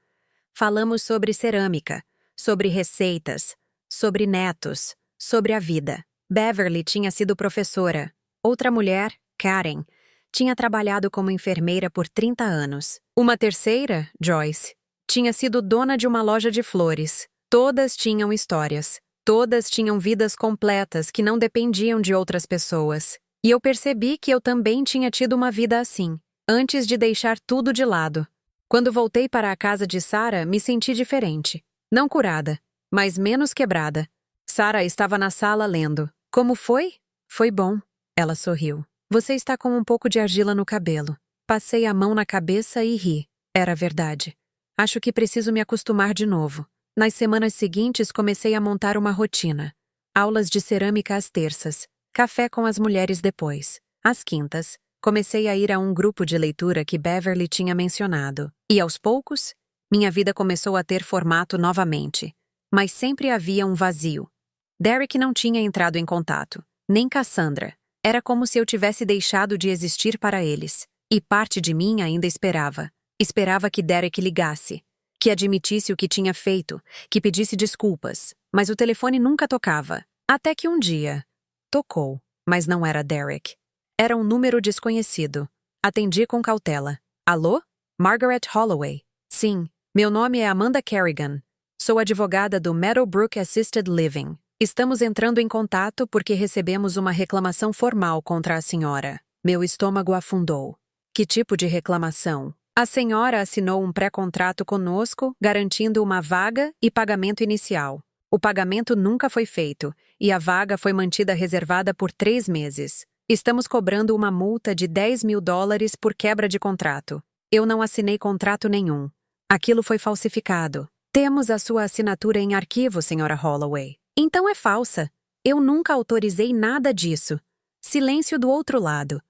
Falamos sobre cerâmica, sobre receitas, sobre netos, sobre a vida. Beverly tinha sido professora. Outra mulher, Karen, tinha trabalhado como enfermeira por 30 anos. Uma terceira, Joyce, tinha sido dona de uma loja de flores. Todas tinham histórias. Todas tinham vidas completas que não dependiam de outras pessoas. E eu percebi que eu também tinha tido uma vida assim, antes de deixar tudo de lado. Quando voltei para a casa de Sarah, me senti diferente. Não curada, mas menos quebrada. Sarah estava na sala lendo. Como foi? Foi bom. Ela sorriu. Você está com um pouco de argila no cabelo. Passei a mão na cabeça e ri. Era verdade. Acho que preciso me acostumar de novo. Nas semanas seguintes, comecei a montar uma rotina. Aulas de cerâmica às terças. Café com as mulheres depois. Às quintas, comecei a ir a um grupo de leitura que Beverly tinha mencionado. E aos poucos, minha vida começou a ter formato novamente. Mas sempre havia um vazio. Derek não tinha entrado em contato. Nem Cassandra. Era como se eu tivesse deixado de existir para eles. E parte de mim ainda esperava. Esperava que Derek ligasse. Que admitisse o que tinha feito. Que pedisse desculpas. Mas o telefone nunca tocava. Até que um dia... Tocou. Mas não era Derek. Era um número desconhecido. Atendi com cautela. Alô? Margaret Holloway. Sim. Meu nome é Amanda Kerrigan. Sou advogada do Meadowbrook Assisted Living. Estamos entrando em contato porque recebemos uma reclamação formal contra a senhora. Meu estômago afundou. Que tipo de reclamação? A senhora assinou um pré-contrato conosco, garantindo uma vaga e pagamento inicial. O pagamento nunca foi feito, e a vaga foi mantida reservada por 3 meses. Estamos cobrando uma multa de $10.000 por quebra de contrato. Eu não assinei contrato nenhum. Aquilo foi falsificado. Temos a sua assinatura em arquivo, senhora Holloway. Então é falsa. Eu nunca autorizei nada disso. Silêncio do outro lado.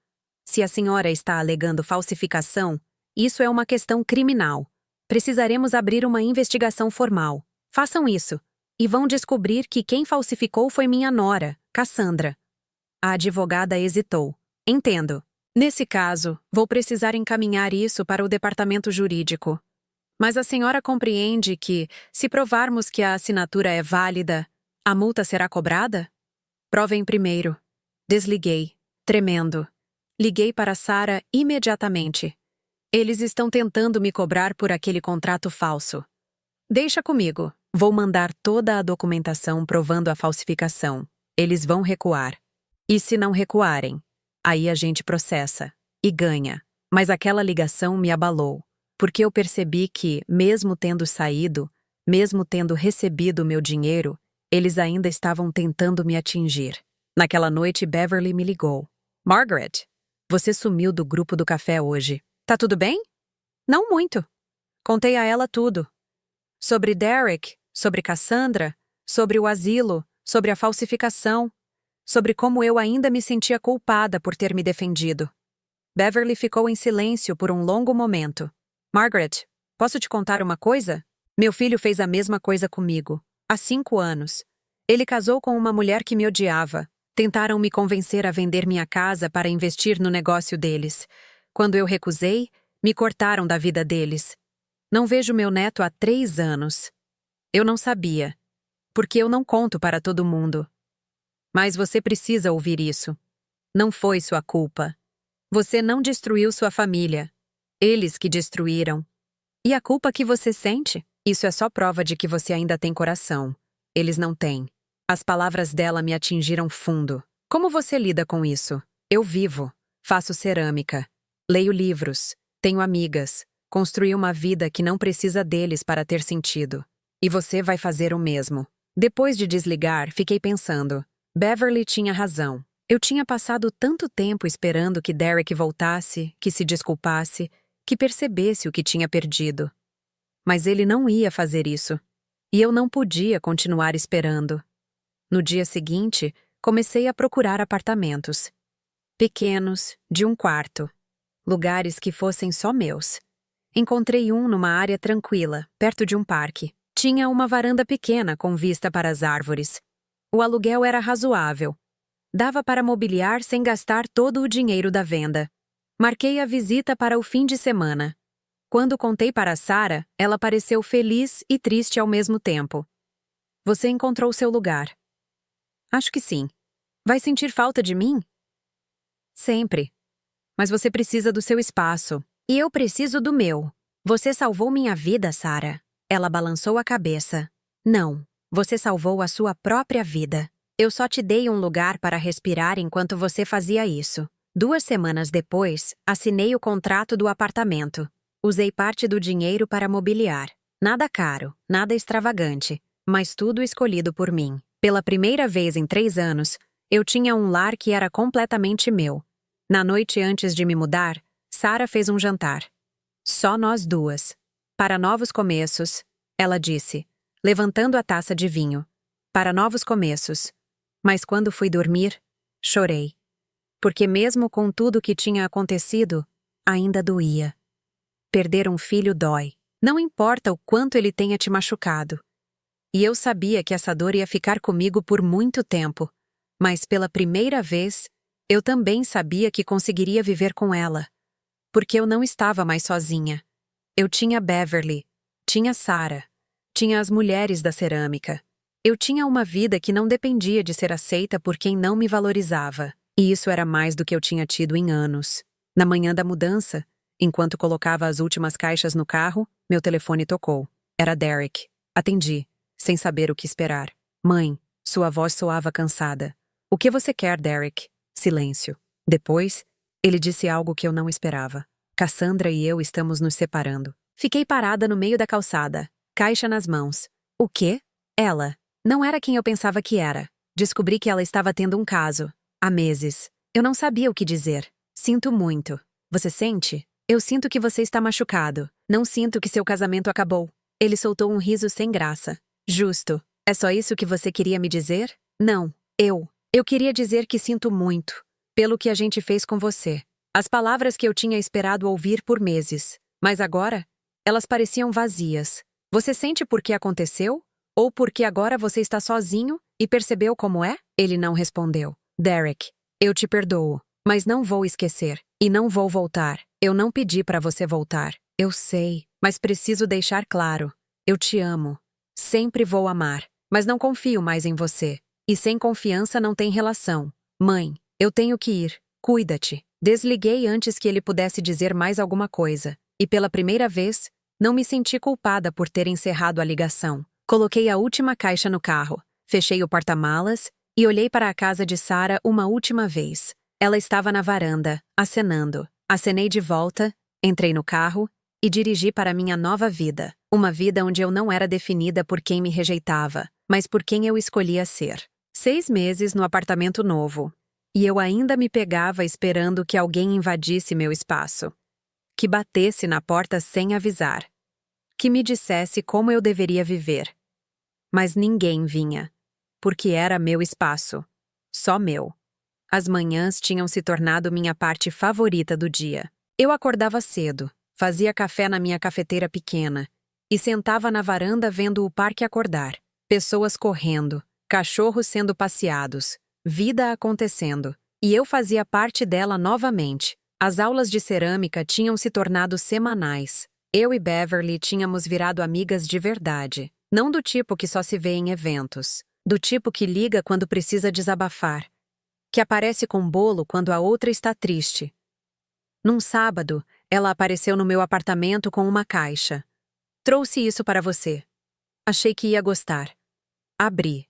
Se a senhora está alegando falsificação, isso é uma questão criminal. Precisaremos abrir uma investigação formal. Façam isso. E vão descobrir que quem falsificou foi minha nora, Cassandra. A advogada hesitou. Entendo. Nesse caso, vou precisar encaminhar isso para o departamento jurídico. Mas a senhora compreende que, se provarmos que a assinatura é válida, a multa será cobrada? Provem primeiro. Desliguei, tremendo. Liguei para Sarah imediatamente. Eles estão tentando me cobrar por aquele contrato falso. Deixa comigo. Vou mandar toda a documentação provando a falsificação. Eles vão recuar. E se não recuarem, aí a gente processa. E ganha. Mas aquela ligação me abalou. Porque eu percebi que, mesmo tendo saído, mesmo tendo recebido meu dinheiro, eles ainda estavam tentando me atingir. Naquela noite, Beverly me ligou. Margaret, você sumiu do grupo do café hoje. Tá tudo bem? Não muito. Contei a ela tudo. Sobre Derek, sobre Cassandra, sobre o asilo, sobre a falsificação, sobre como eu ainda me sentia culpada por ter me defendido. Beverly ficou em silêncio por um longo momento. Margaret, posso te contar uma coisa? Meu filho fez a mesma coisa comigo, há 5 anos. Ele casou com uma mulher que me odiava. Tentaram me convencer a vender minha casa para investir no negócio deles. Quando eu recusei, Me cortaram da vida deles. Não vejo meu neto há 3 anos. Eu não sabia, porque eu não conto para todo mundo. Mas você precisa ouvir isso. Não foi sua culpa. Você não destruiu sua família. Eles que destruíram. E a culpa que você sente? Isso é só prova de que você ainda tem coração. Eles não têm. As palavras dela me atingiram fundo. Como você lida com isso? Eu vivo. Faço cerâmica. Leio livros. Tenho amigas. Construí uma vida que não precisa deles para ter sentido. E você vai fazer o mesmo. Depois de desligar, fiquei pensando. Beverly tinha razão. Eu tinha passado tanto tempo esperando que Derek voltasse, que se desculpasse, que percebesse o que tinha perdido. Mas ele não ia fazer isso. E eu não podia continuar esperando. No dia seguinte, comecei a procurar apartamentos. Pequenos, de 1 quarto. Lugares que fossem só meus. Encontrei um numa área tranquila, perto de um parque. Tinha uma varanda pequena com vista para as árvores. O aluguel era razoável. Dava para mobiliar sem gastar todo o dinheiro da venda. Marquei a visita para o fim de semana. Quando contei para Sarah, ela pareceu feliz e triste ao mesmo tempo. Você encontrou seu lugar. Acho que sim. Vai sentir falta de mim? Sempre. Mas você precisa do seu espaço. E eu preciso do meu. Você salvou minha vida, Sarah. Ela balançou a cabeça. Não, você salvou a sua própria vida. Eu só te dei um lugar para respirar enquanto você fazia isso. 2 semanas depois, assinei o contrato do apartamento. Usei parte do dinheiro para mobiliar. Nada caro, nada extravagante, mas tudo escolhido por mim. Pela primeira vez em 3 anos, eu tinha um lar que era completamente meu. Na noite antes de me mudar, Sarah fez um jantar. Só nós duas. Para novos começos, ela disse, levantando a taça de vinho. Para novos começos. Mas quando fui dormir, chorei. Porque mesmo com tudo que tinha acontecido, ainda doía. Perder um filho dói. Não importa o quanto ele tenha te machucado. E eu sabia que essa dor ia ficar comigo por muito tempo. Mas pela primeira vez, eu também sabia que conseguiria viver com ela. Porque eu não estava mais sozinha. Eu tinha Beverly, tinha Sarah, tinha as mulheres da cerâmica. Eu tinha uma vida que não dependia de ser aceita por quem não me valorizava. E isso era mais do que eu tinha tido em anos. Na manhã da mudança, enquanto colocava as últimas caixas no carro, meu telefone tocou. Era Derek. Atendi, sem saber o que esperar. Mãe, sua voz soava cansada. O que você quer, Derek? Silêncio. Depois, ele disse algo que eu não esperava. Cassandra e eu estamos nos separando. Fiquei parada no meio da calçada, caixa nas mãos. O quê? Ela. Não era quem eu pensava que era. Descobri que ela estava tendo um caso. Há meses. Eu não sabia o que dizer. Sinto muito. Você sente? Eu sinto que você está machucado. Não sinto que seu casamento acabou. Ele soltou um riso sem graça. Justo. É só isso que você queria me dizer? Não. Eu queria dizer que sinto muito. Pelo que a gente fez com você. As palavras que eu tinha esperado ouvir por meses. Mas agora, elas pareciam vazias. Você sente por que aconteceu? Ou porque agora você está sozinho e percebeu como é? Ele não respondeu. Derek, eu te perdoo, mas não vou esquecer. E não vou voltar. Eu não pedi para você voltar. Eu sei, mas preciso deixar claro. Eu te amo. Sempre vou amar, mas não confio mais em você. E sem confiança não tem relação. Mãe, eu tenho que ir. Cuida-te. Desliguei antes que ele pudesse dizer mais alguma coisa. E pela primeira vez, não me senti culpada por ter encerrado a ligação. Coloquei a última caixa no carro, fechei o porta-malas e olhei para a casa de Sarah uma última vez. Ela estava na varanda, acenando. Acenei de volta, entrei no carro e dirigi para minha nova vida. Uma vida onde eu não era definida por quem me rejeitava, mas por quem eu escolhia ser. 6 meses no apartamento novo. E eu ainda me pegava esperando que alguém invadisse meu espaço. Que batesse na porta sem avisar. Que me dissesse como eu deveria viver. Mas ninguém vinha. Porque era meu espaço. Só meu. As manhãs tinham se tornado minha parte favorita do dia. Eu acordava cedo, fazia café na minha cafeteira pequena e sentava na varanda vendo o parque acordar. Pessoas correndo, cachorros sendo passeados, vida acontecendo. E eu fazia parte dela novamente, As aulas de cerâmica tinham se tornado semanais. Eu e Beverly tínhamos virado amigas de verdade. Não do tipo que só se vê em eventos. Do tipo que liga quando precisa desabafar. Que aparece com bolo quando a outra está triste. Num sábado, ela apareceu no meu apartamento com uma caixa. Trouxe isso para você. Achei que ia gostar. Abri.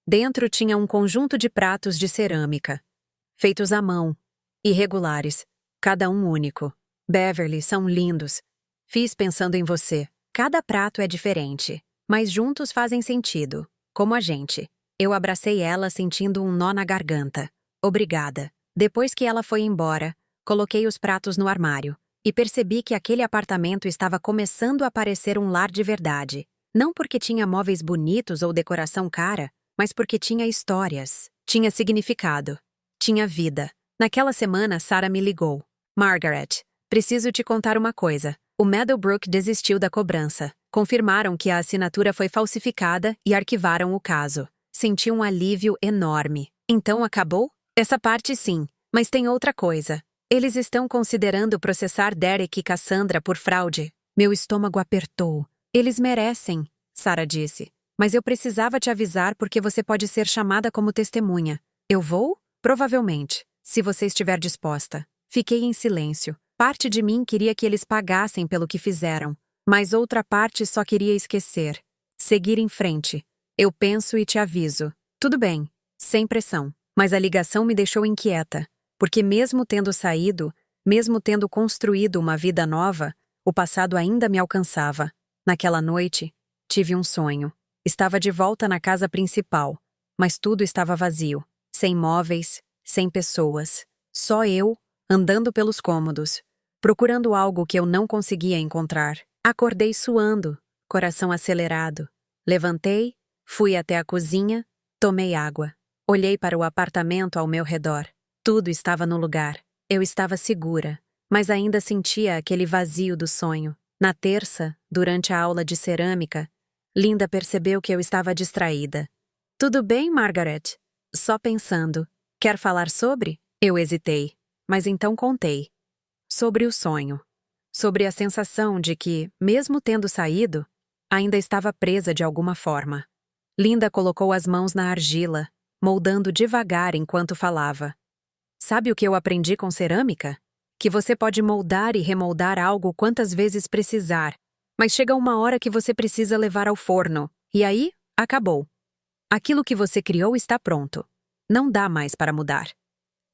Dentro tinha um conjunto de pratos de cerâmica. Feitos à mão. Irregulares. Cada um único. Beverly, são lindos. Fiz pensando em você. Cada prato é diferente, mas juntos fazem sentido. Como a gente. Eu abracei ela sentindo um nó na garganta. Obrigada. Depois que ela foi embora, coloquei os pratos no armário e percebi que aquele apartamento estava começando a parecer um lar de verdade. Não porque tinha móveis bonitos ou decoração cara, mas porque tinha histórias, tinha significado, tinha vida. Naquela semana, Sarah me ligou. Margaret, preciso te contar uma coisa. O Meadowbrook desistiu da cobrança. Confirmaram que a assinatura foi falsificada e arquivaram o caso. Senti um alívio enorme. Então acabou? Essa parte sim, mas tem outra coisa. Eles estão considerando processar Derek e Cassandra por fraude. Meu estômago apertou. Eles merecem, Sarah disse. Mas eu precisava te avisar porque você pode ser chamada como testemunha. Eu vou? Provavelmente, se você estiver disposta. Fiquei em silêncio. Parte de mim queria que eles pagassem pelo que fizeram, mas outra parte só queria esquecer. Seguir em frente. Eu penso e te aviso. Tudo bem, sem pressão. Mas a ligação me deixou inquieta, porque mesmo tendo saído, mesmo tendo construído uma vida nova, o passado ainda me alcançava. Naquela noite, tive um sonho. Estava de volta na casa principal, mas tudo estava vazio. Sem móveis, sem pessoas. Só eu, andando pelos cômodos, procurando algo que eu não conseguia encontrar. Acordei suando, coração acelerado. Levantei, fui até a cozinha, tomei água. Olhei para o apartamento ao meu redor. Tudo estava no lugar. Eu estava segura, mas ainda sentia aquele vazio do sonho. Na terça, durante a aula de cerâmica, Linda percebeu que eu estava distraída. Tudo bem, Margaret? Só pensando. Quer falar sobre? Eu hesitei, mas então contei. Sobre o sonho. Sobre a sensação de que, mesmo tendo saído, ainda estava presa de alguma forma. Linda colocou as mãos na argila, moldando devagar enquanto falava. Sabe o que eu aprendi com cerâmica? Que você pode moldar e remoldar algo quantas vezes precisar, mas chega uma hora que você precisa levar ao forno, e aí, acabou. Aquilo que você criou está pronto. Não dá mais para mudar.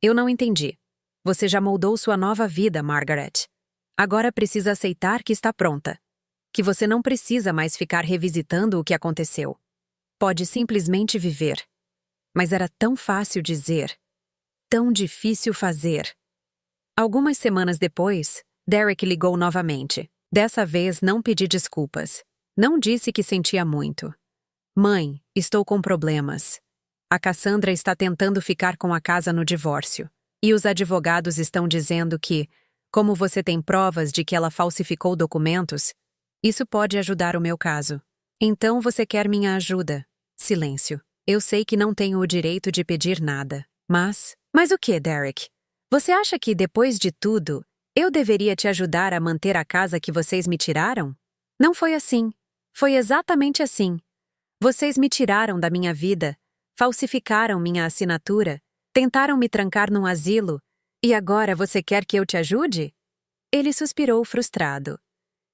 Eu não entendi. Você já moldou sua nova vida, Margaret. Agora precisa aceitar que está pronta. Que você não precisa mais ficar revisitando o que aconteceu. Pode simplesmente viver. Mas era tão fácil dizer. Tão difícil fazer. Algumas semanas depois, Derek ligou novamente. Dessa vez não pedi desculpas. Não disse que sentia muito. Mãe, estou com problemas. A Cassandra está tentando ficar com a casa no divórcio. E os advogados estão dizendo que, como você tem provas de que ela falsificou documentos, isso pode ajudar o meu caso. Então você quer minha ajuda. Silêncio. Eu sei que não tenho o direito de pedir nada. Mas o que, Derek? Você acha que, depois de tudo, eu deveria te ajudar a manter a casa que vocês me tiraram? Não foi assim. Foi exatamente assim. Vocês me tiraram da minha vida, falsificaram minha assinatura, tentaram me trancar num asilo, e agora você quer que eu te ajude? Ele suspirou frustrado.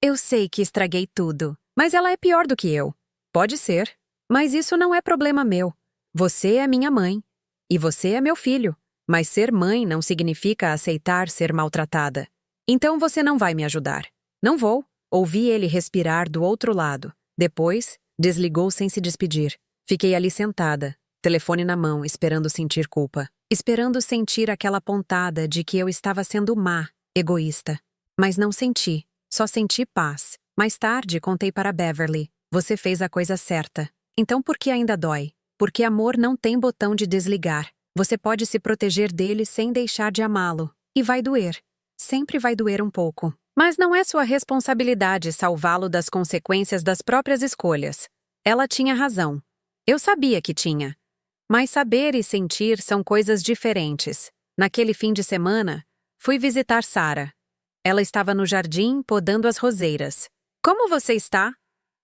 Eu sei que estraguei tudo, mas ela é pior do que eu. Pode ser, mas isso não é problema meu. Você é minha mãe, e você é meu filho. Mas ser mãe não significa aceitar ser maltratada. Então você não vai me ajudar. Não vou. Ouvi ele respirar do outro lado. Depois, desligou sem se despedir. Fiquei ali sentada, telefone na mão, esperando sentir culpa. Esperando sentir aquela pontada de que eu estava sendo má, egoísta. Mas não senti. Só senti paz. Mais tarde, contei para Beverly. Você fez a coisa certa. Então por que ainda dói? Porque amor não tem botão de desligar. Você pode se proteger dele sem deixar de amá-lo. E vai doer. Sempre vai doer um pouco. Mas não é sua responsabilidade salvá-lo das consequências das próprias escolhas. Ela tinha razão. Eu sabia que tinha. Mas saber e sentir são coisas diferentes. Naquele fim de semana, Fui visitar Sarah. Ela estava no jardim podando as roseiras. Como você está?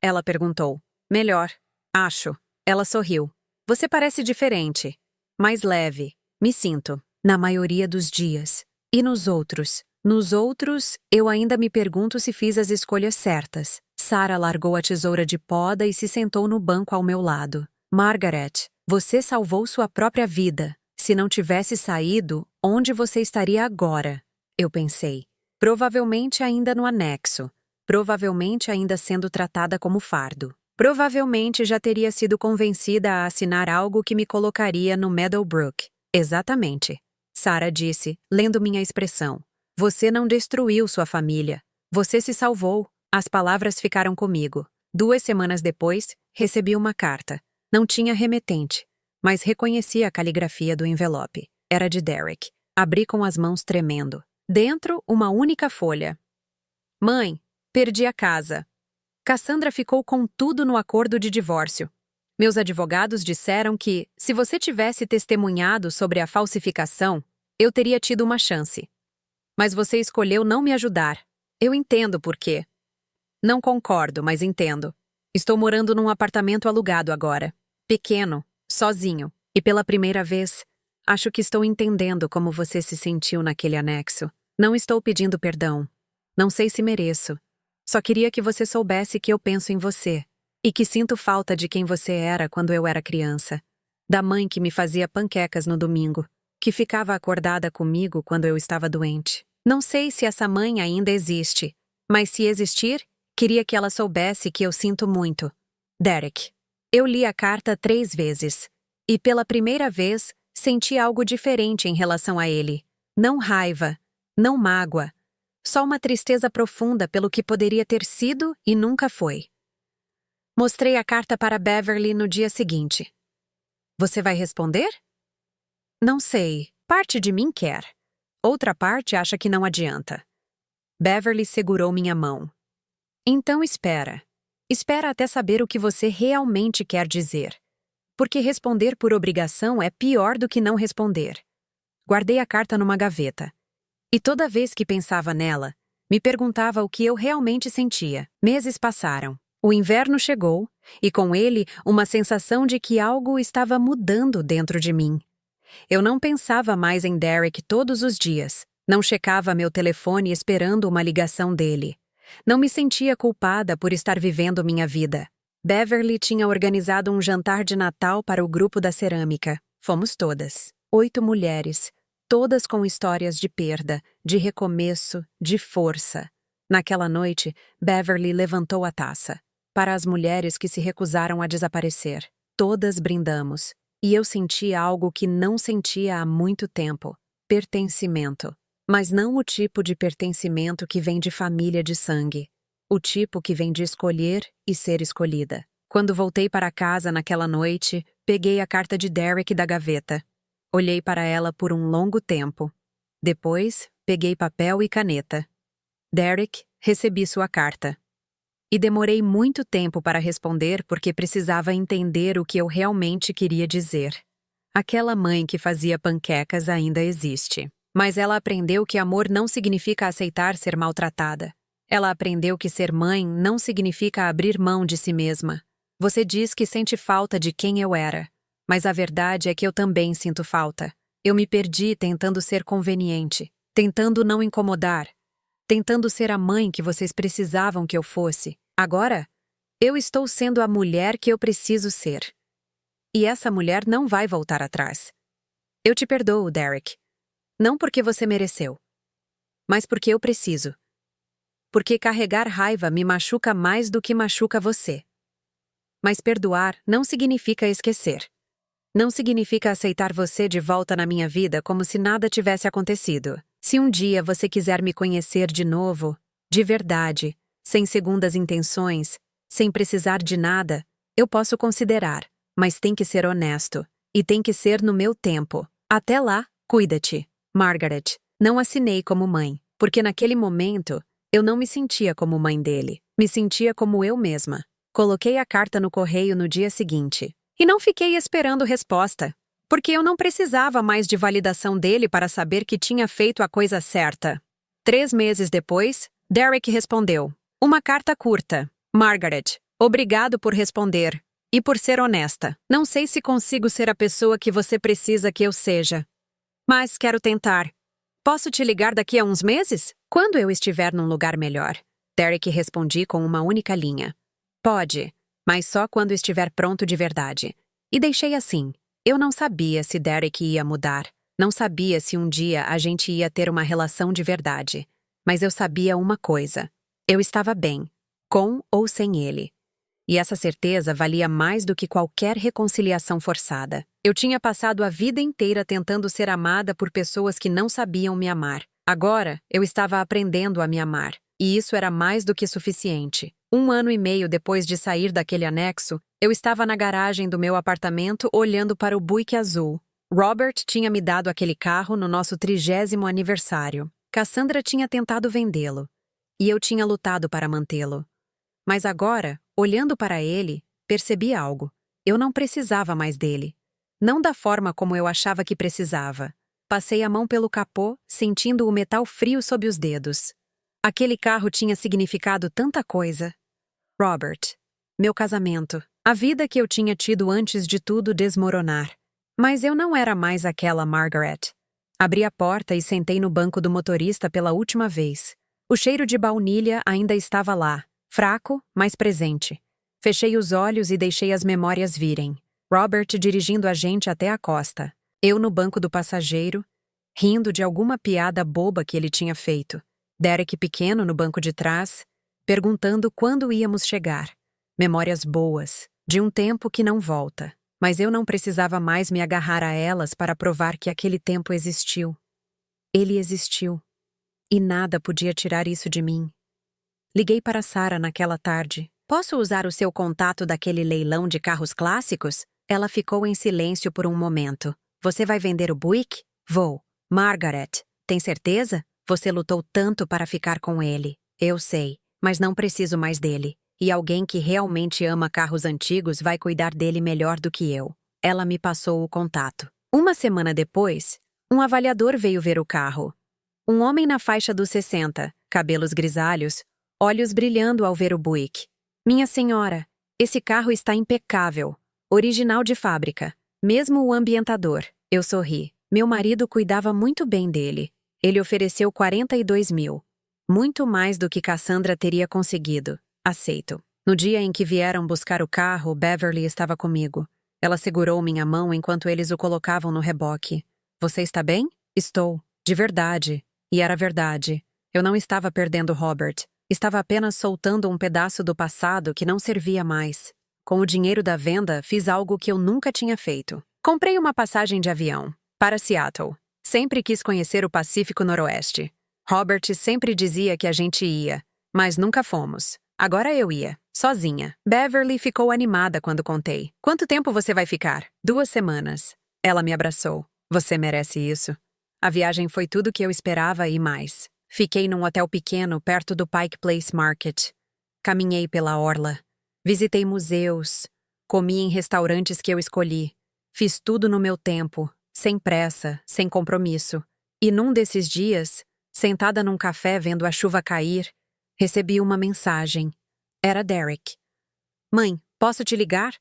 Ela perguntou. Melhor, acho. Ela sorriu. Você parece diferente. Mais leve. Me sinto. Na maioria dos dias. E nos outros? Nos outros, eu ainda me pergunto se fiz as escolhas certas. Sarah largou a tesoura de poda e se sentou no banco ao meu lado. Margaret, você salvou sua própria vida. Se não tivesse saído, onde você estaria agora? Eu pensei. Provavelmente ainda no anexo. Provavelmente ainda sendo tratada como fardo. Provavelmente já teria sido convencida a assinar algo que me colocaria no Meadowbrook. Exatamente. Sarah disse, lendo minha expressão. Você não destruiu sua família. Você se salvou. As palavras ficaram comigo. 2 semanas depois, recebi uma carta. Não tinha remetente, mas reconheci a caligrafia do envelope. Era de Derek. Abri com as mãos tremendo. Dentro, uma única folha. Mãe, perdi a casa. Cassandra ficou com tudo no acordo de divórcio. Meus advogados disseram que, se você tivesse testemunhado sobre a falsificação, eu teria tido uma chance. Mas você escolheu não me ajudar. Eu entendo por quê. Não concordo, mas entendo. Estou morando num apartamento alugado agora. Pequeno, sozinho. E pela primeira vez, acho que estou entendendo como você se sentiu naquele anexo. Não estou pedindo perdão. Não sei se mereço. Só queria que você soubesse que eu penso em você. E que sinto falta de quem você era quando eu era criança. Da mãe que me fazia panquecas no domingo. Que ficava acordada comigo quando eu estava doente. Não sei se essa mãe ainda existe. Mas se existir, queria que ela soubesse que eu sinto muito. Derek. Eu li a carta 3 vezes. E pela primeira vez, senti algo diferente em relação a ele. Não raiva. Não mágoa. Só uma tristeza profunda pelo que poderia ter sido e nunca foi. Mostrei a carta para Beverly no dia seguinte. Você vai responder? Não sei. Parte de mim quer. Outra parte acha que não adianta. Beverly segurou minha mão. Então espera. Espera até saber o que você realmente quer dizer. Porque responder por obrigação é pior do que não responder. Guardei a carta numa gaveta. E toda vez que pensava nela, me perguntava o que eu realmente sentia. Meses passaram. O inverno chegou, e com ele uma sensação de que algo estava mudando dentro de mim. Eu não pensava mais em Derek todos os dias. Não checava meu telefone esperando uma ligação dele. Não me sentia culpada por estar vivendo minha vida. Beverly tinha organizado um jantar de Natal para o grupo da cerâmica. Fomos todas. 8 mulheres. Todas com histórias de perda, de recomeço, de força. Naquela noite, Beverly levantou a taça. Para as mulheres que se recusaram a desaparecer. Todas brindamos. E eu senti algo que não sentia há muito tempo. Pertencimento. Mas não o tipo de pertencimento que vem de família de sangue. O tipo que vem de escolher e ser escolhida. Quando voltei para casa naquela noite, peguei a carta de Derek da gaveta. Olhei para ela por um longo tempo. Depois, peguei papel e caneta. Derek, recebi sua carta. E demorei muito tempo para responder porque precisava entender o que eu realmente queria dizer. Aquela mãe que fazia panquecas ainda existe. Mas ela aprendeu que amor não significa aceitar ser maltratada. Ela aprendeu que ser mãe não significa abrir mão de si mesma. Você diz que sente falta de quem eu era. Mas a verdade é que eu também sinto falta. Eu me perdi tentando ser conveniente, tentando não incomodar, tentando ser a mãe que vocês precisavam que eu fosse. Agora, eu estou sendo a mulher que eu preciso ser. E essa mulher não vai voltar atrás. Eu te perdoo, Derek. Não porque você mereceu, mas porque eu preciso. Porque carregar raiva me machuca mais do que machuca você. Mas perdoar não significa esquecer. Não significa aceitar você de volta na minha vida como se nada tivesse acontecido. Se um dia você quiser me conhecer de novo, de verdade, sem segundas intenções, sem precisar de nada, eu posso considerar, mas tem que ser honesto, e tem que ser no meu tempo. Até lá, cuida-te. Margaret, não assinei como mãe, porque naquele momento, eu não me sentia como mãe dele, me sentia como eu mesma. Coloquei a carta no correio no dia seguinte. E não fiquei esperando resposta. porque eu não precisava mais de validação dele para saber que tinha feito a coisa certa. 3 meses depois, Derek respondeu. Uma carta curta. Margaret, obrigado por responder. E por ser honesta. Não sei se consigo ser a pessoa que você precisa que eu seja. Mas quero tentar. Posso te ligar daqui a uns meses? Quando eu estiver num lugar melhor. Derek respondi com uma única linha. Pode, mas só quando estiver pronto de verdade. E deixei assim. Eu não sabia se Derek ia mudar. Não sabia se um dia a gente ia ter uma relação de verdade. Mas eu sabia uma coisa. Eu estava bem, com ou sem ele. E essa certeza valia mais do que qualquer reconciliação forçada. Eu tinha passado a vida inteira tentando ser amada por pessoas que não sabiam me amar. Agora, eu estava aprendendo a me amar. E isso era mais do que suficiente. 1 ano e meio depois de sair daquele anexo, eu estava na garagem do meu apartamento olhando para o Buick azul. Robert tinha me dado aquele carro no nosso 30º aniversário. Cassandra tinha tentado vendê-lo. E eu tinha lutado para mantê-lo. Mas agora, olhando para ele, percebi algo. Eu não precisava mais dele. Não da forma como eu achava que precisava. Passei a mão pelo capô, sentindo o metal frio sob os dedos. Aquele carro tinha significado tanta coisa. Robert. Meu casamento. A vida que eu tinha tido antes de tudo desmoronar. Mas eu não era mais aquela Margaret. Abri a porta e sentei no banco do motorista pela última vez. O cheiro de baunilha ainda estava lá. Fraco, mas presente. Fechei os olhos e deixei as memórias virem. Robert dirigindo a gente até a costa. Eu no banco do passageiro, rindo de alguma piada boba que ele tinha feito. Derek pequeno no banco de trás, perguntando quando íamos chegar. Memórias boas, de um tempo que não volta. Mas eu não precisava mais me agarrar a elas para provar que aquele tempo existiu. Ele existiu. E nada podia tirar isso de mim. Liguei para Sarah naquela tarde. Posso usar o seu contato daquele leilão de carros clássicos? Ela ficou em silêncio por um momento. Você vai vender o Buick? Vou. Margaret, tem certeza? Você lutou tanto para ficar com ele. Eu sei, mas não preciso mais dele. E alguém que realmente ama carros antigos vai cuidar dele melhor do que eu. Ela me passou o contato. 1 semana depois, um avaliador veio ver o carro. Um homem na faixa dos 60, cabelos grisalhos, olhos brilhando ao ver o Buick. Minha senhora, esse carro está impecável. Original de fábrica. Mesmo o ambientador. Eu sorri. Meu marido cuidava muito bem dele. Ele ofereceu 42 mil. Muito mais do que Cassandra teria conseguido. Aceito. No dia em que vieram buscar o carro, Beverly estava comigo. Ela segurou minha mão enquanto eles o colocavam no reboque. Você está bem? Estou. De verdade. E era verdade. Eu não estava perdendo Robert. Estava apenas soltando um pedaço do passado que não servia mais. Com o dinheiro da venda, fiz algo que eu nunca tinha feito. Comprei uma passagem de avião. Para Seattle. Sempre quis conhecer o Pacífico Noroeste. Robert sempre dizia que a gente ia, mas nunca fomos. Agora eu ia, sozinha. Beverly ficou animada quando contei. Quanto tempo você vai ficar? 2 semanas. Ela me abraçou. Você merece isso. A viagem foi tudo que eu esperava e mais. Fiquei num hotel pequeno perto do Pike Place Market. Caminhei pela orla. Visitei museus. Comi em restaurantes que eu escolhi. Fiz tudo no meu tempo, sem pressa, sem compromisso. E num desses dias, sentada num café vendo a chuva cair, recebi uma mensagem. Era Derek. Mãe, posso te ligar?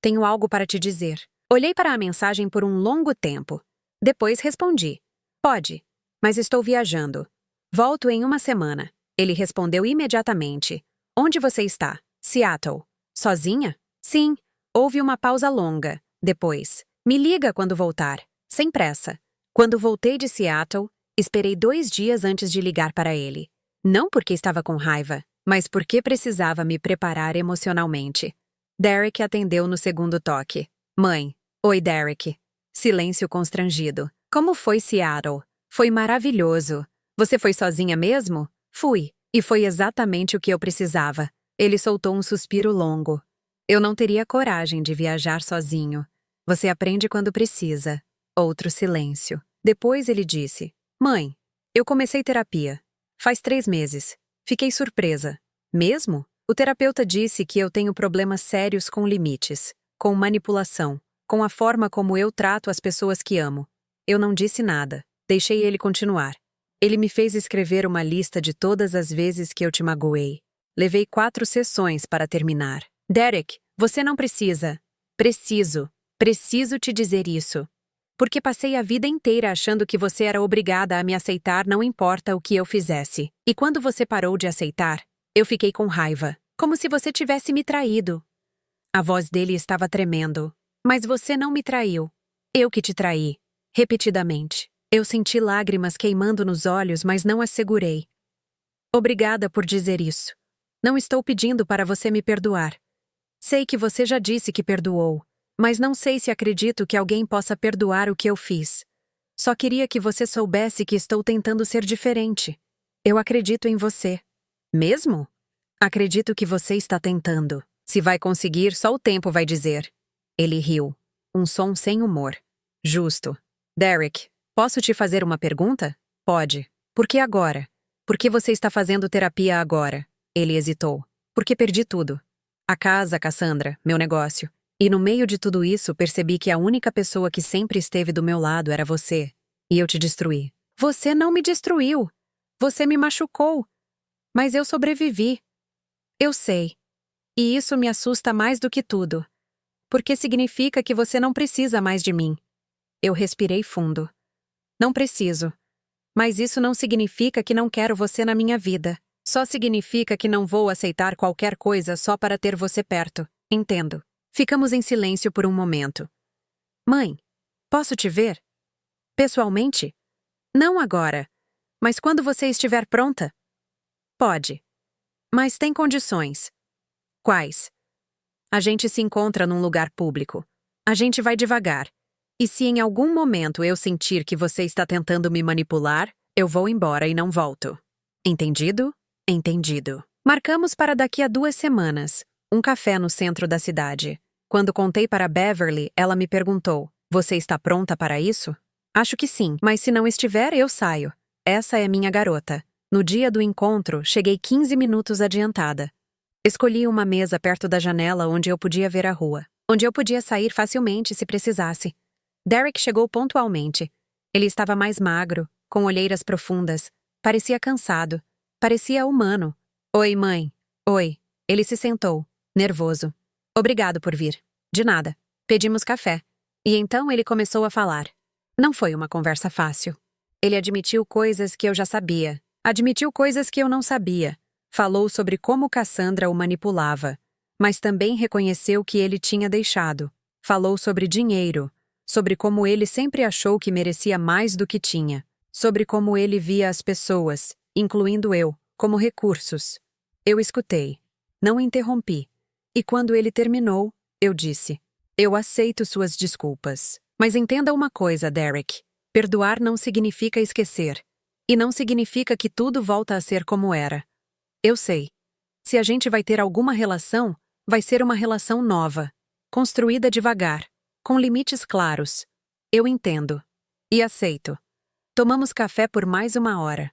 Tenho algo para te dizer. Olhei para a mensagem por um longo tempo. Depois respondi. Pode, mas estou viajando. Volto em 1 semana. Ele respondeu imediatamente. Onde você está? Seattle. Sozinha? Sim. Houve uma pausa longa. Depois. Me liga quando voltar. Sem pressa. Quando voltei de Seattle, esperei 2 dias antes de ligar para ele. Não porque estava com raiva, mas porque precisava me preparar emocionalmente. Derek atendeu no segundo toque. Mãe. Oi, Derek. Silêncio constrangido. Como foi Seattle? Foi maravilhoso. Você foi sozinha mesmo? Fui. E foi exatamente o que eu precisava. Ele soltou um suspiro longo. Eu não teria coragem de viajar sozinho. Você aprende quando precisa. Outro silêncio. Depois ele disse. Mãe, eu comecei terapia. Faz 3 meses. Fiquei surpresa. Mesmo? O terapeuta disse que eu tenho problemas sérios com limites, com manipulação, com a forma como eu trato as pessoas que amo. Eu não disse nada. Deixei ele continuar. Ele me fez escrever uma lista de todas as vezes que eu te magoei. Levei 4 sessões para terminar. Derek, você não precisa. Preciso te dizer isso. Porque passei a vida inteira achando que você era obrigada a me aceitar não importa o que eu fizesse. E quando você parou de aceitar, eu fiquei com raiva. Como se você tivesse me traído. A voz dele estava tremendo. Mas você não me traiu. Eu que te traí. Repetidamente. Eu senti lágrimas queimando nos olhos, mas não as segurei. Obrigada por dizer isso. Não estou pedindo para você me perdoar. Sei que você já disse que perdoou, mas não sei se acredito que alguém possa perdoar o que eu fiz. Só queria que você soubesse que estou tentando ser diferente. Eu acredito em você. Mesmo? Acredito que você está tentando. Se vai conseguir, só o tempo vai dizer. Ele riu. Um som sem humor. Justo. Derek, posso te fazer uma pergunta? Pode. Por que agora? Por que você está fazendo terapia agora? Ele hesitou. Porque perdi tudo. A casa, Cassandra, meu negócio. E no meio de tudo isso, percebi que a única pessoa que sempre esteve do meu lado era você. E eu te destruí. Você não me destruiu. Você me machucou. Mas eu sobrevivi. Eu sei. E isso me assusta mais do que tudo. Porque significa que você não precisa mais de mim. Eu respirei fundo. Não preciso. Mas isso não significa que não quero você na minha vida. Só significa que não vou aceitar qualquer coisa só para ter você perto. Entendo. Ficamos em silêncio por um momento. Mãe, posso te ver? Pessoalmente? Não agora. Mas quando você estiver pronta? Pode. Mas tem condições. Quais? A gente se encontra num lugar público. A gente vai devagar. E se em algum momento eu sentir que você está tentando me manipular, eu vou embora e não volto. Entendido? Entendido. Marcamos para daqui a 2 semanas. Um café no centro da cidade. Quando contei para Beverly, ela me perguntou: você está pronta para isso? Acho que sim, mas se não estiver, eu saio. Essa é minha garota. No dia do encontro, cheguei 15 minutos adiantada. Escolhi uma mesa perto da janela onde eu podia ver a rua. Onde eu podia sair facilmente se precisasse. Derek chegou pontualmente. Ele estava mais magro, com olheiras profundas. Parecia cansado. Parecia humano. Oi, mãe. Oi. Ele se sentou, nervoso. Obrigado por vir. De nada. Pedimos café. E então ele começou a falar. Não foi uma conversa fácil. Ele admitiu coisas que eu já sabia. Admitiu coisas que eu não sabia. Falou sobre como Cassandra o manipulava. Mas também reconheceu que ele tinha deixado. Falou sobre dinheiro. Sobre como ele sempre achou que merecia mais do que tinha. Sobre como ele via as pessoas, incluindo eu, como recursos. Eu escutei. Não interrompi. E quando ele terminou, eu disse: eu aceito suas desculpas. Mas entenda uma coisa, Derek. Perdoar não significa esquecer. E não significa que tudo volta a ser como era. Eu sei. Se a gente vai ter alguma relação, vai ser uma relação nova. Construída devagar. Com limites claros. Eu entendo. E aceito. Tomamos café por mais 1 hora.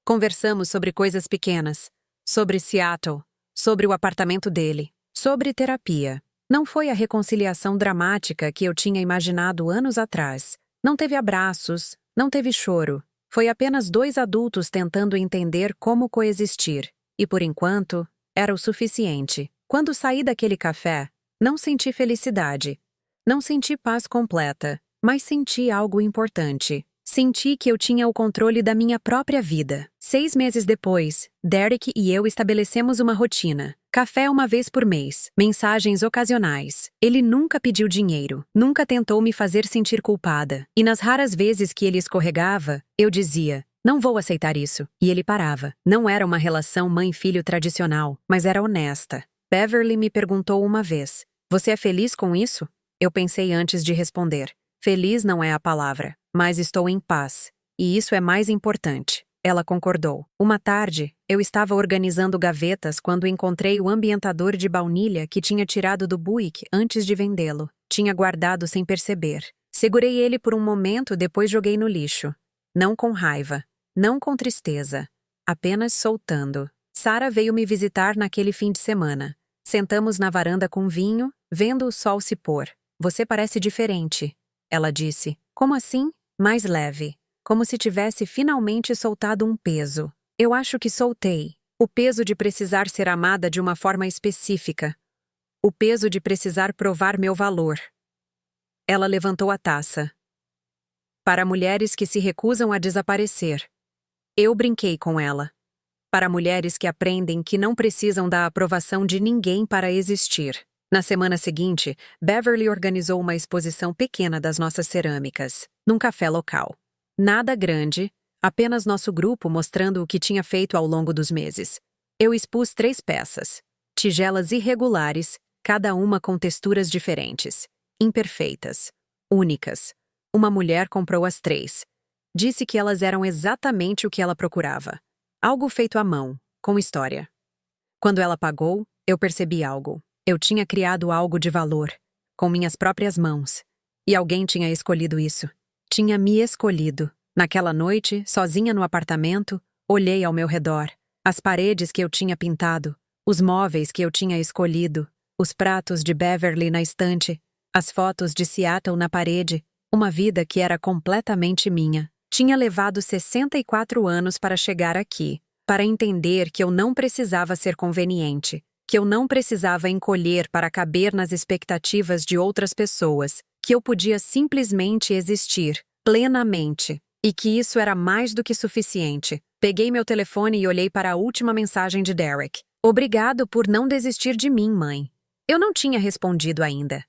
Conversamos sobre coisas pequenas. Sobre Seattle. Sobre o apartamento dele. Sobre terapia. Não foi a reconciliação dramática que eu tinha imaginado anos atrás. Não teve abraços, não teve choro. Foi apenas 2 adultos tentando entender como coexistir. E por enquanto, era o suficiente. Quando saí daquele café, não senti felicidade. Não senti paz completa, mas senti algo importante. Senti que eu tinha o controle da minha própria vida. 6 meses depois, Derek e eu estabelecemos uma rotina. Café 1 vez por mês, mensagens ocasionais. Ele nunca pediu dinheiro, nunca tentou me fazer sentir culpada. E nas raras vezes que ele escorregava, eu dizia: não vou aceitar isso. E ele parava. Não era uma relação mãe-filho tradicional, mas era honesta. Beverly me perguntou uma vez: você é feliz com isso? Eu pensei antes de responder. Feliz não é a palavra, mas estou em paz. E isso é mais importante. Ela concordou. Uma tarde, eu estava organizando gavetas quando encontrei o ambientador de baunilha que tinha tirado do Buick antes de vendê-lo. Tinha guardado sem perceber. Segurei ele por um momento, depois joguei no lixo. Não com raiva. Não com tristeza. Apenas soltando. Sarah veio me visitar naquele fim de semana. Sentamos na varanda com vinho, vendo o sol se pôr. Você parece diferente, ela disse. Como assim? Mais leve. Como se tivesse finalmente soltado um peso. Eu acho que soltei. O peso de precisar ser amada de uma forma específica. O peso de precisar provar meu valor. Ela levantou a taça. Para mulheres que se recusam a desaparecer. Eu brinquei com ela. Para mulheres que aprendem que não precisam da aprovação de ninguém para existir. Na semana seguinte, Beverly organizou uma exposição pequena das nossas cerâmicas, num café local. Nada grande, apenas nosso grupo mostrando o que tinha feito ao longo dos meses. Eu expus 3 peças. Tigelas irregulares, cada uma com texturas diferentes. Imperfeitas. Únicas. Uma mulher comprou as 3. Disse que elas eram exatamente o que ela procurava. Algo feito à mão, com história. Quando ela pagou, eu percebi algo. Eu tinha criado algo de valor, com minhas próprias mãos. E alguém tinha escolhido isso. Tinha me escolhido. Naquela noite, sozinha no apartamento, olhei ao meu redor. As paredes que eu tinha pintado, os móveis que eu tinha escolhido, os pratos de Beverly na estante, as fotos de Seattle na parede, uma vida que era completamente minha. Tinha levado 64 anos para chegar aqui, para entender que eu não precisava ser conveniente, que eu não precisava encolher para caber nas expectativas de outras pessoas, que eu podia simplesmente existir, plenamente, e que isso era mais do que suficiente. Peguei meu telefone e olhei para a última mensagem de Derek. Obrigado por não desistir de mim, mãe. Eu não tinha respondido ainda.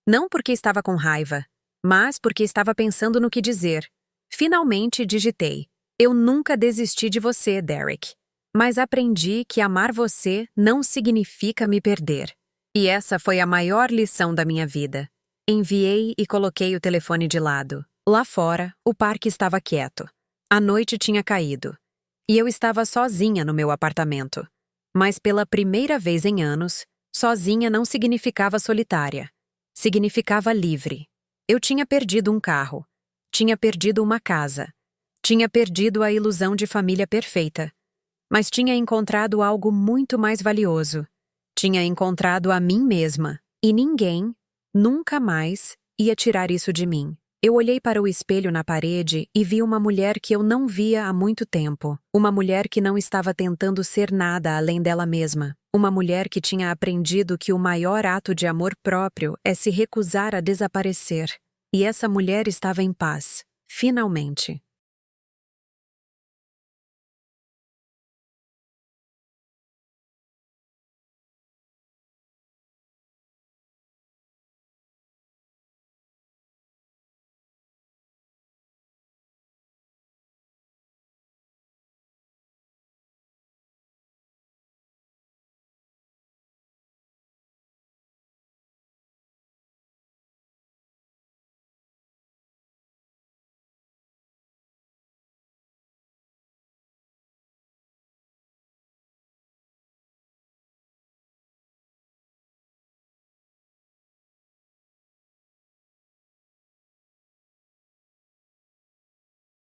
Não porque estava com raiva, mas porque estava pensando no que dizer. Finalmente digitei. Eu nunca desisti de você, Derek. Mas aprendi que amar você não significa me perder. E essa foi a maior lição da minha vida. Enviei e coloquei o telefone de lado. Lá fora, o parque estava quieto. A noite tinha caído. E eu estava sozinha no meu apartamento. Mas pela primeira vez em anos, sozinha não significava solitária. Significava livre. Eu tinha perdido um carro. Tinha perdido uma casa. Tinha perdido a ilusão de família perfeita. Mas tinha encontrado algo muito mais valioso. Tinha encontrado a mim mesma. E ninguém, nunca mais, ia tirar isso de mim. Eu olhei para o espelho na parede e vi uma mulher que eu não via há muito tempo. Uma mulher que não estava tentando ser nada além dela mesma. Uma mulher que tinha aprendido que o maior ato de amor próprio é se recusar a desaparecer. E essa mulher estava em paz, finalmente.